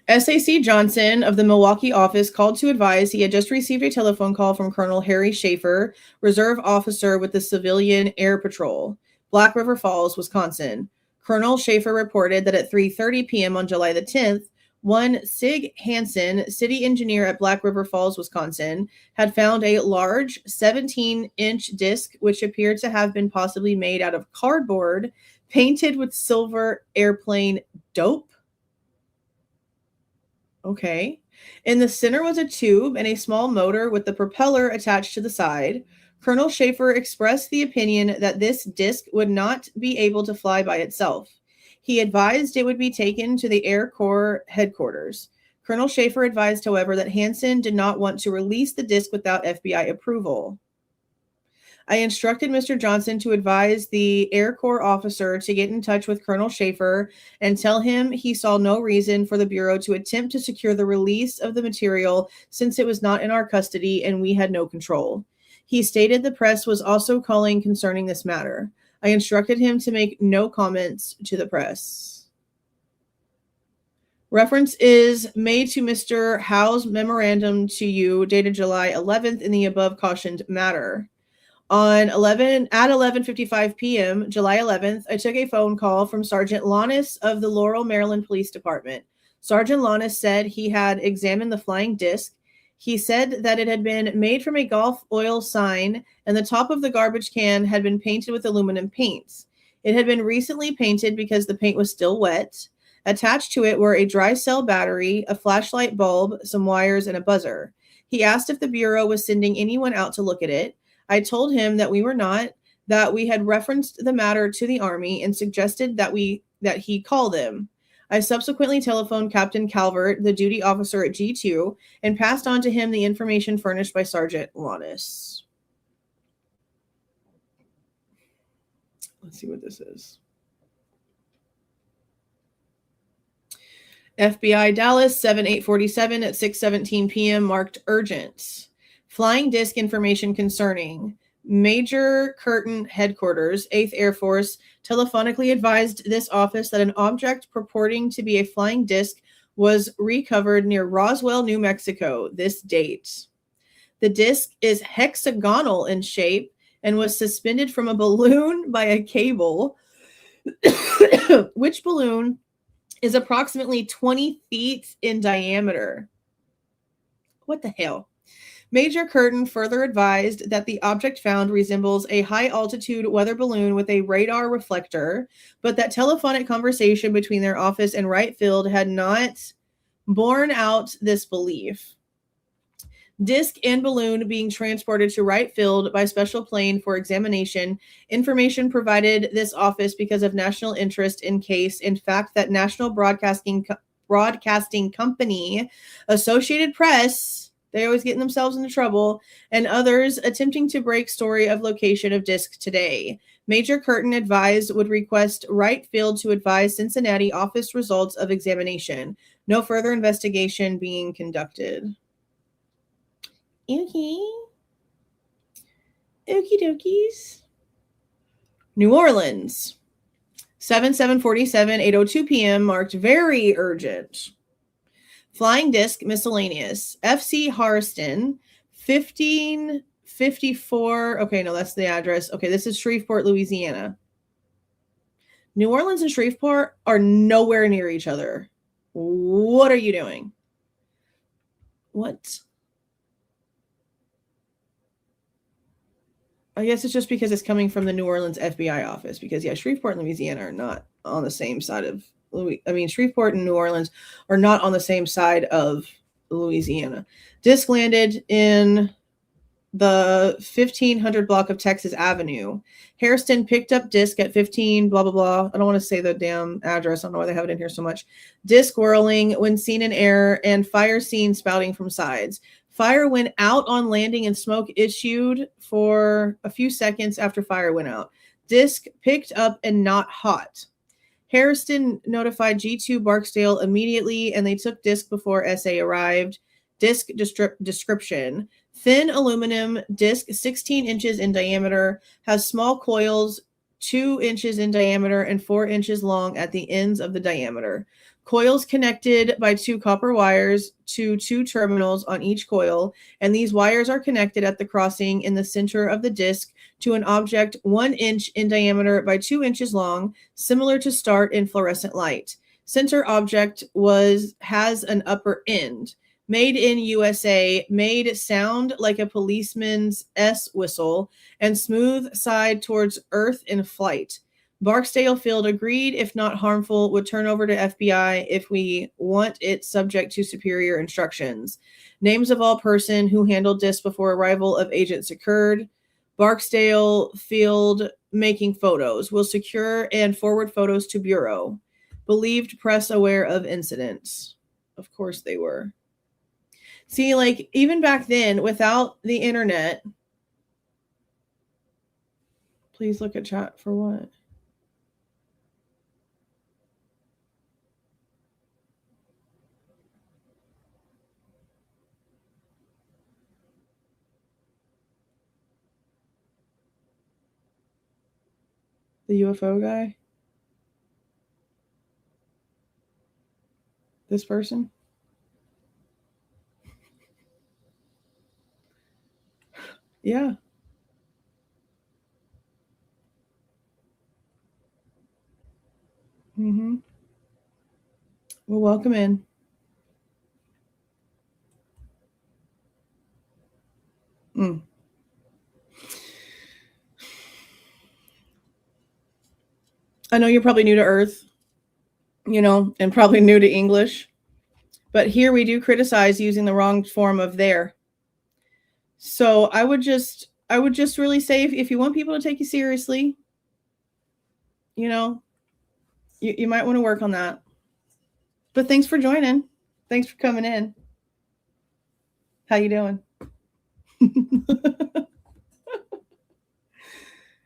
S1: SAC Johnson of the Milwaukee office called to advise he had just received a telephone call from Colonel Harry Schaefer, reserve officer with the Civilian Air Patrol, Black River Falls, Wisconsin. Colonel Schaefer reported that at 3:30 p.m. on July the 10th, one Sig Hansen, city engineer at Black River Falls, Wisconsin, had found a large 17-inch disc which appeared to have been possibly made out of cardboard, painted with silver airplane dope. Okay. In the center was a tube and a small motor with the propeller attached to the side. Colonel Schaefer expressed the opinion that this disc would not be able to fly by itself. He advised it would be taken to the Air Corps headquarters. Colonel Schaefer advised, however, that Hansen did not want to release the disc without FBI approval. I instructed Mr. Johnson to advise the Air Corps officer to get in touch with Colonel Schaefer and tell him he saw no reason for the Bureau to attempt to secure the release of the material since it was not in our custody and we had no control. He stated the press was also calling concerning this matter. I instructed him to make no comments to the press. Reference is made to Mr. Howe's memorandum to you dated July 11th in the above cautioned matter. At 11:55 p.m., July 11th, I took a phone call from Sergeant Lannis of the Laurel, Maryland Police Department. Sergeant Lannis said he had examined the flying disc. He said that it had been made from a Gulf oil sign, and the top of the garbage can had been painted with aluminum paints. It had been recently painted because the paint was still wet. Attached to it were a dry cell battery, a flashlight bulb, some wires, and a buzzer. He asked if the Bureau was sending anyone out to look at it. I told him that we were not, that we had referenced the matter to the Army and suggested that he call them. I subsequently telephoned Captain Calvert, the duty officer at G2, and passed on to him the information furnished by Sergeant Lannis. Let's see what this is. FBI Dallas 7847 at 6:17 p.m. marked urgent. Flying disc information concerning Major Curtin Headquarters, 8th Air Force, telephonically advised this office that an object purporting to be a flying disc was recovered near Roswell, New Mexico, this date. The disc is hexagonal in shape and was suspended from a balloon by a cable, which balloon is approximately 20 feet in diameter. What the hell? Major Curtin further advised that the object found resembles a high-altitude weather balloon with a radar reflector, but that telephonic conversation between their office and Wright Field had not borne out this belief. Disc and balloon being transported to Wright Field by special plane for examination. Information provided this office because of national interest in case, in fact, that National Broadcasting Company, Associated Press, they always getting themselves into trouble, and others attempting to break story of location of disc today. Major Curtin advised would request Wright Field to advise Cincinnati office results of examination. No further investigation being conducted. Okay. Okie dokies. New Orleans. 7/7/47, 8:02 p.m. marked very urgent. Flying disc miscellaneous. FC Harston, 1554. Okay, no, that's the address. Okay, this is Shreveport, Louisiana. New Orleans and Shreveport are nowhere near each other. What are you doing? What? I guess it's just because it's coming from the New Orleans FBI office. Because, yeah, Shreveport and Louisiana are not on the same side of Shreveport and New Orleans are not on the same side of Louisiana. Disc landed in the 1500 block of Texas Avenue. Hairston picked up disc at 15, blah, blah, blah. I don't want to say the damn address. I don't know why they have it in here so much. Disc whirling when seen in air and fire seen spouting from sides. Fire went out on landing and smoke issued for a few seconds after fire went out. Disc picked up and not hot. Hairston notified G2 Barksdale immediately, and they took disc before SA arrived. Disc description. Thin aluminum disc, 16 inches in diameter, has small coils 2 inches in diameter and 4 inches long at the ends of the diameter. Coils connected by 2 copper wires to 2 terminals on each coil, and these wires are connected at the crossing in the center of the disc to an object 1 inch in diameter by 2 inches long, similar to start in fluorescent light. Center object has an upper end. Made in USA, made sound like a policeman's S whistle, and smooth side towards Earth in flight. Barksdale Field agreed, if not harmful, would turn over to FBI if we want it subject to superior instructions. Names of all person who handled disc before arrival of agents occurred. Barksdale Field making photos. Will secure and forward photos to Bureau. Believed press aware of incidents. Of course they were. See, like, even back then, without the internet, please look at chat for what? The UFO guy? This person? Yeah. Mm-hmm. Well, welcome in. I know you're probably new to Earth, and probably new to English, but here we do criticize using the wrong form of there. So I would just really say if you want people to take you seriously, you might want to work on that. But thanks for joining. Thanks for coming in. How you doing?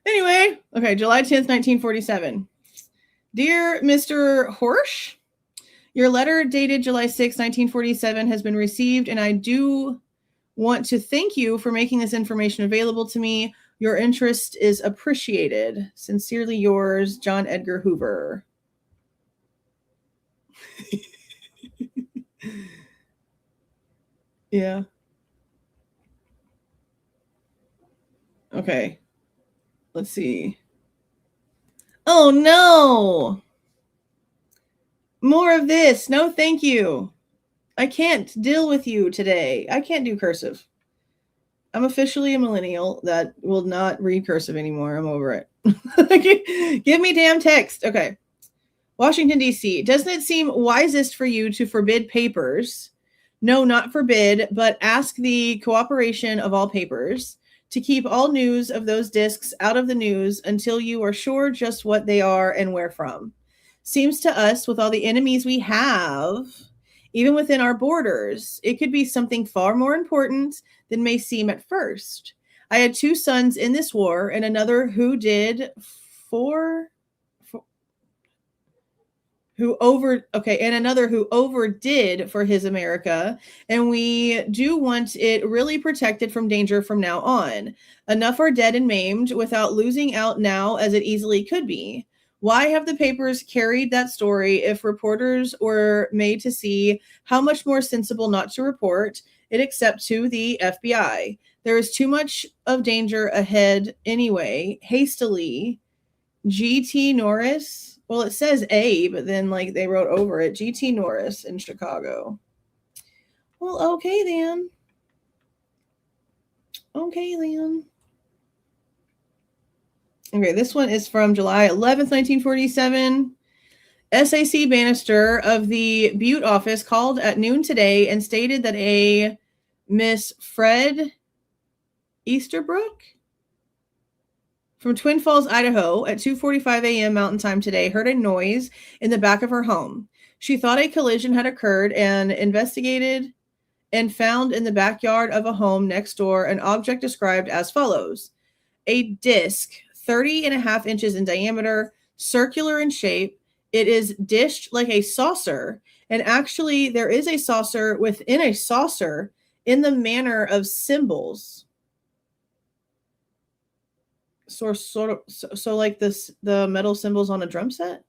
S1: Anyway, okay, July 10th, 1947. Dear Mr. Horsch, your letter dated July 6, 1947 has been received, and I do want to thank you for making this information available to me. Your interest is appreciated. Sincerely yours, John Edgar Hoover. Yeah. Okay. Let's see. Oh, no. More of this. No, thank you. I can't deal with you today. I can't do cursive. I'm officially a millennial that will not read cursive anymore. I'm over it. Give me damn text. Okay. Washington, D.C. Doesn't it seem wisest for you to forbid papers? No, not forbid, but ask the cooperation of all papers to keep all news of those discs out of the news until you are sure just what they are and where from. Seems to us, with all the enemies we have, even within our borders, it could be something far more important than may seem at first. I had 2 sons in this war, and another who did another who overdid for his America, and we do want it really protected from danger from now on. Enough are dead and maimed without losing out now as it easily could be. Why have the papers carried that story if reporters were made to see how much more sensible not to report it except to the FBI? There is too much of danger ahead anyway. Hastily, G.T. Norris. Well, it says A, but then like they wrote over it, G.T. Norris in Chicago. Well, okay then. Okay then. Okay, this one is from July 11th, 1947. SAC Bannister of the Butte office called at noon today and stated that a Miss Fred Easterbrook from Twin Falls, Idaho, at 2:45 a.m. Mountain Time today, heard a noise in the back of her home. She thought a collision had occurred and investigated and found in the backyard of a home next door an object described as follows: a disc 30.5 inches in diameter, circular in shape. It is dished like a saucer, and actually there is a saucer within a saucer in the manner of symbols. So like this, the metal symbols on a drum set.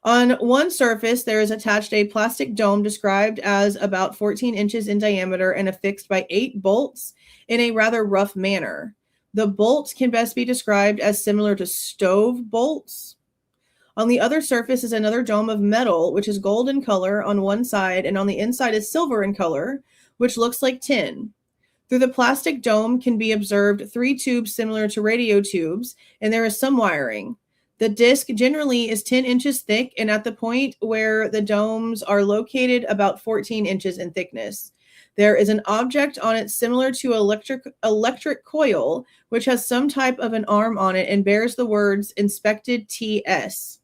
S1: On one surface, there is attached a plastic dome described as about 14 inches in diameter and affixed by 8 bolts in a rather rough manner. The bolts can best be described as similar to stove bolts. On the other surface is another dome of metal, which is gold in color on one side, and on the inside is silver in color, which looks like tin. Through the plastic dome can be observed 3 tubes similar to radio tubes, and there is some wiring. The disc generally is 10 inches thick, and at the point where the domes are located, about 14 inches in thickness. There is an object on it similar to electric coil, which has some type of an arm on it and bears the words Inspected TS.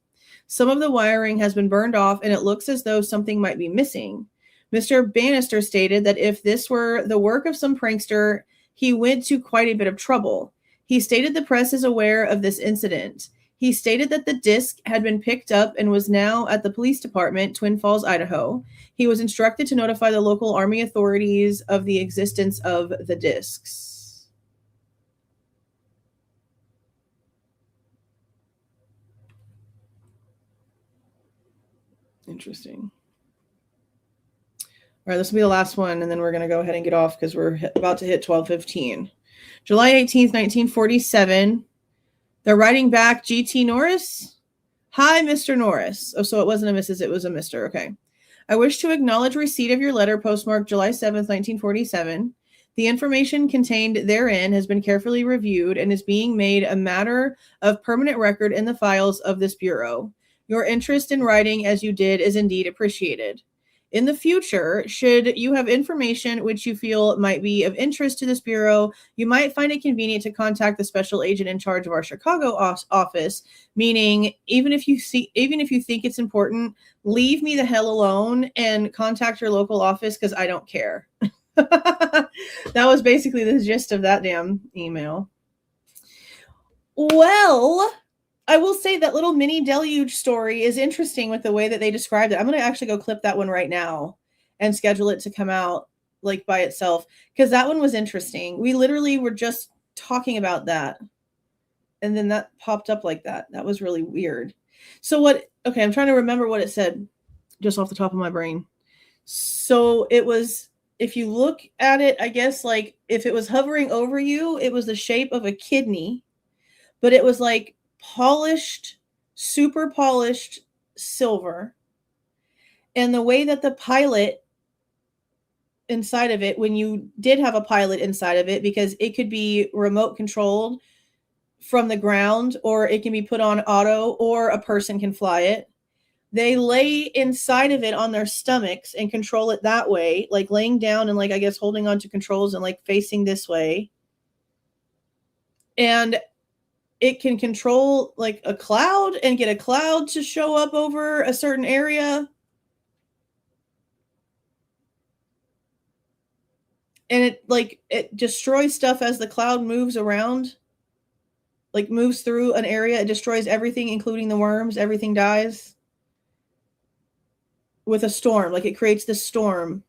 S1: Some of the wiring has been burned off, and it looks as though something might be missing. Mr. Bannister stated that if this were the work of some prankster, he went to quite a bit of trouble. He stated the press is aware of this incident. He stated that the disc had been picked up and was now at the police department, Twin Falls, Idaho. He was instructed to notify the local Army authorities of the existence of the discs. Interesting. All right, this will be the last one, and then we're going to go ahead and get off because we're about to hit 12:15. July 18th, 1947. They're writing back, G.T. Norris. Hi, Mr. Norris. Oh, so it wasn't a Mrs., it was a Mr. Okay. I wish to acknowledge receipt of your letter postmarked July 7th, 1947. The information contained therein has been carefully reviewed and is being made a matter of permanent record in the files of this bureau. Your interest in writing as you did is indeed appreciated. In the future, should you have information which you feel might be of interest to this bureau, you might find it convenient to contact the special agent in charge of our Chicago office. Meaning, even if you think it's important, leave me the hell alone and contact your local office because I don't care. That was basically the gist of that damn email. Well, I will say that little mini deluge story is interesting with the way that they described it. I'm going to actually go clip that one right now and schedule it to come out like by itself, because that one was interesting. We literally were just talking about that, and then that popped up like that. That was really weird. So okay, I'm trying to remember what it said just off the top of my brain. So it was, if you look at it, I guess like if it was hovering over you, it was the shape of a kidney, but it was like polished, super polished silver. And the way that the pilot inside of it, when you did have a pilot inside of it, because it could be remote controlled from the ground, or it can be put on auto, or a person can fly it. They lay inside of it on their stomachs and control it that way, like laying down and like, I guess, holding on to controls and like facing this way. And it can control like a cloud and get a cloud to show up over a certain area. And it destroys stuff as the cloud moves around, like moves through an area. It destroys everything, including the worms. Everything dies with a storm. Like it creates this storm.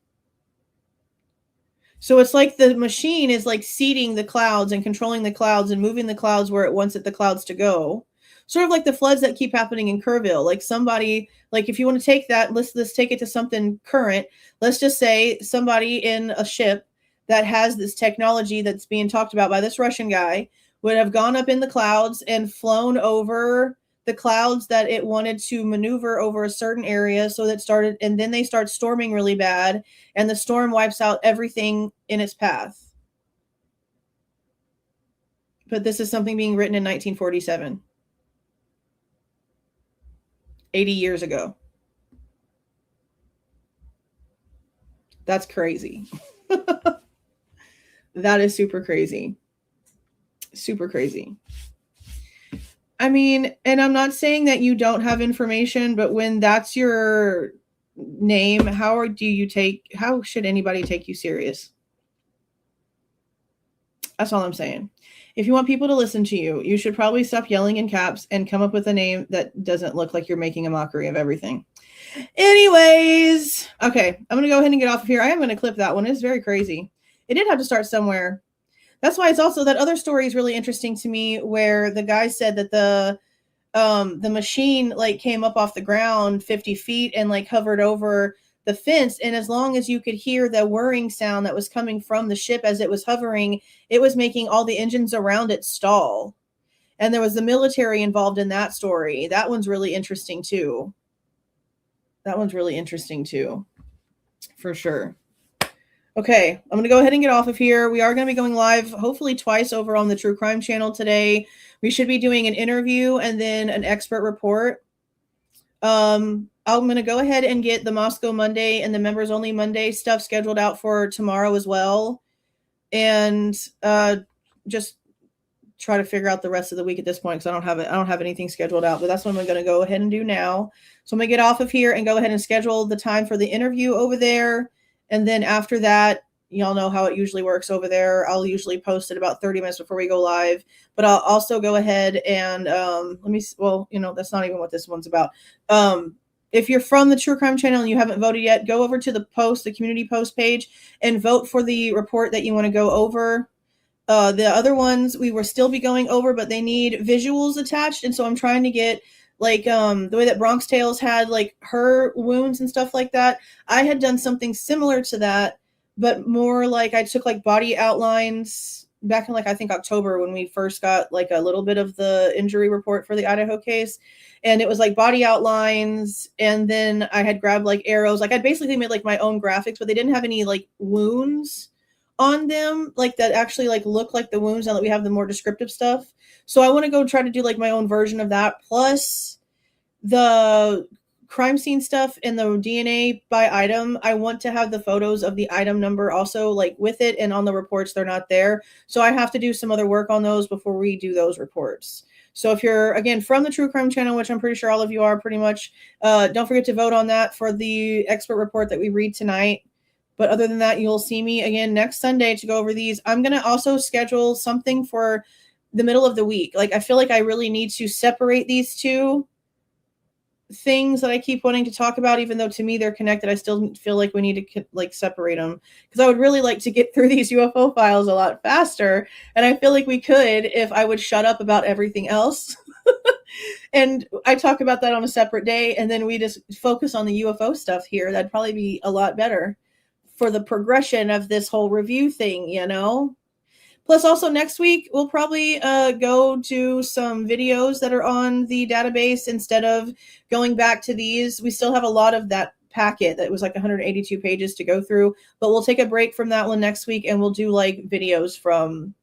S1: So it's like the machine is like seeding the clouds and controlling the clouds and moving the clouds where it wants the clouds to go. Sort of like the floods that keep happening in Kerrville. Like somebody, like if you want to take that, let's take it to something current. Let's just say somebody in a ship that has this technology that's being talked about by this Russian guy would have gone up in the clouds and flown over the clouds that it wanted to maneuver over a certain area. So that started, and then they start storming really bad, and the storm wipes out everything in its path. But this is something being written in 1947. 80 years ago. That's crazy. That is super crazy. Super crazy. I mean, and I'm not saying that you don't have information, but when that's your name, how should anybody take you serious? That's all I'm saying. If you want people to listen to you, you should probably stop yelling in caps and come up with a name that doesn't look like you're making a mockery of everything. Anyways, okay, I'm going to go ahead and get off of here. I am going to clip that one. It's very crazy. It did have to start somewhere. That's why it's also, that other story is really interesting to me, where the guy said that the machine like came up off the ground 50 feet and like hovered over the fence. And as long as you could hear the whirring sound that was coming from the ship as it was hovering, it was making all the engines around it stall. And there was the military involved in that story. That one's really interesting too. For sure. Okay, I'm going to go ahead and get off of here. We are going to be going live hopefully twice over on the True Crime channel today. We should be doing an interview and then an expert report. I'm going to go ahead and get the Moscow Monday and the Members Only Monday stuff scheduled out for tomorrow as well. And just try to figure out the rest of the week at this point, because I don't have anything scheduled out, but that's what I'm going to go ahead and do now. So I'm going to get off of here and go ahead and schedule the time for the interview over there. And then after that, y'all know how it usually works over there. I'll usually post it about 30 minutes before we go live, but I'll also go ahead and that's not even what this one's about. If you're from the True Crime channel and you haven't voted yet, go over to the community post page, and vote for the report that you want to go over. The other ones we will still be going over, but they need visuals attached. And so I'm trying to get like the way that Bronx Tales had like her wounds and stuff like that. I had done something similar to that, but more like I took like body outlines back in like, I think October, when we first got like a little bit of the injury report for the Idaho case. And it was like body outlines. And then I had grabbed like arrows. Like I basically made like my own graphics, but they didn't have any like wounds on them like that actually like look like the wounds, now that we have the more descriptive stuff. So I want to go try to do like my own version of that, plus the crime scene stuff and the DNA by item, I want to have the photos of the item number also like with it, and on the reports they're not there. So I have to do some other work on those before we do those reports. So if you're, again, from the True Crime channel, which I'm pretty sure all of you are pretty much, don't forget to vote on that for the expert report that we read tonight. But other than that, you'll see me again next Sunday to go over these. I'm going to also schedule something for the middle of the week. Like, I feel like I really need to separate these two things that I keep wanting to talk about, even though to me they're connected. I still feel like we need to like separate them, because I would really like to get through these UFO files a lot faster. And I feel like we could if I would shut up about everything else. And I talk about that on a separate day, and then we just focus on the UFO stuff here. That'd probably be a lot better for the progression of this whole review thing, you know? Plus, also next week, we'll probably go to some videos that are on the database instead of going back to these. We still have a lot of that packet that was like 182 pages to go through, but we'll take a break from that one next week, and we'll do like videos from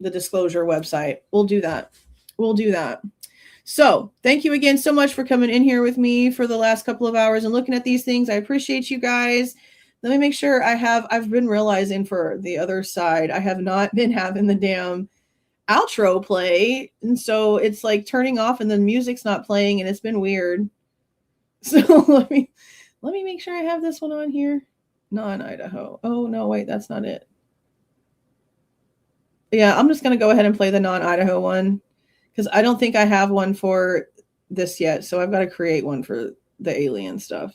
S1: the disclosure website. We'll do that. We'll do that. So thank you again so much for coming in here with me for the last couple of hours and looking at these things. I appreciate you guys. Let me make sure I've been realizing for the other side, I have not been having the damn outro play. And so it's like turning off and the music's not playing, and it's been weird. So let me make sure I have this one on here. Non-Idaho. Oh no, wait, that's not it. Yeah, I'm just going to go ahead and play the non-Idaho one, because I don't think I have one for this yet. So I've got to create one for the alien stuff.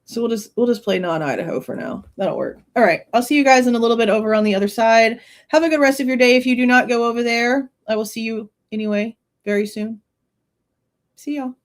S1: So we'll just play non-Idaho for now. That'll work. All right. I'll see you guys in a little bit over on the other side. Have a good rest of your day. If you do not go over there, I will see you anyway very soon. See y'all.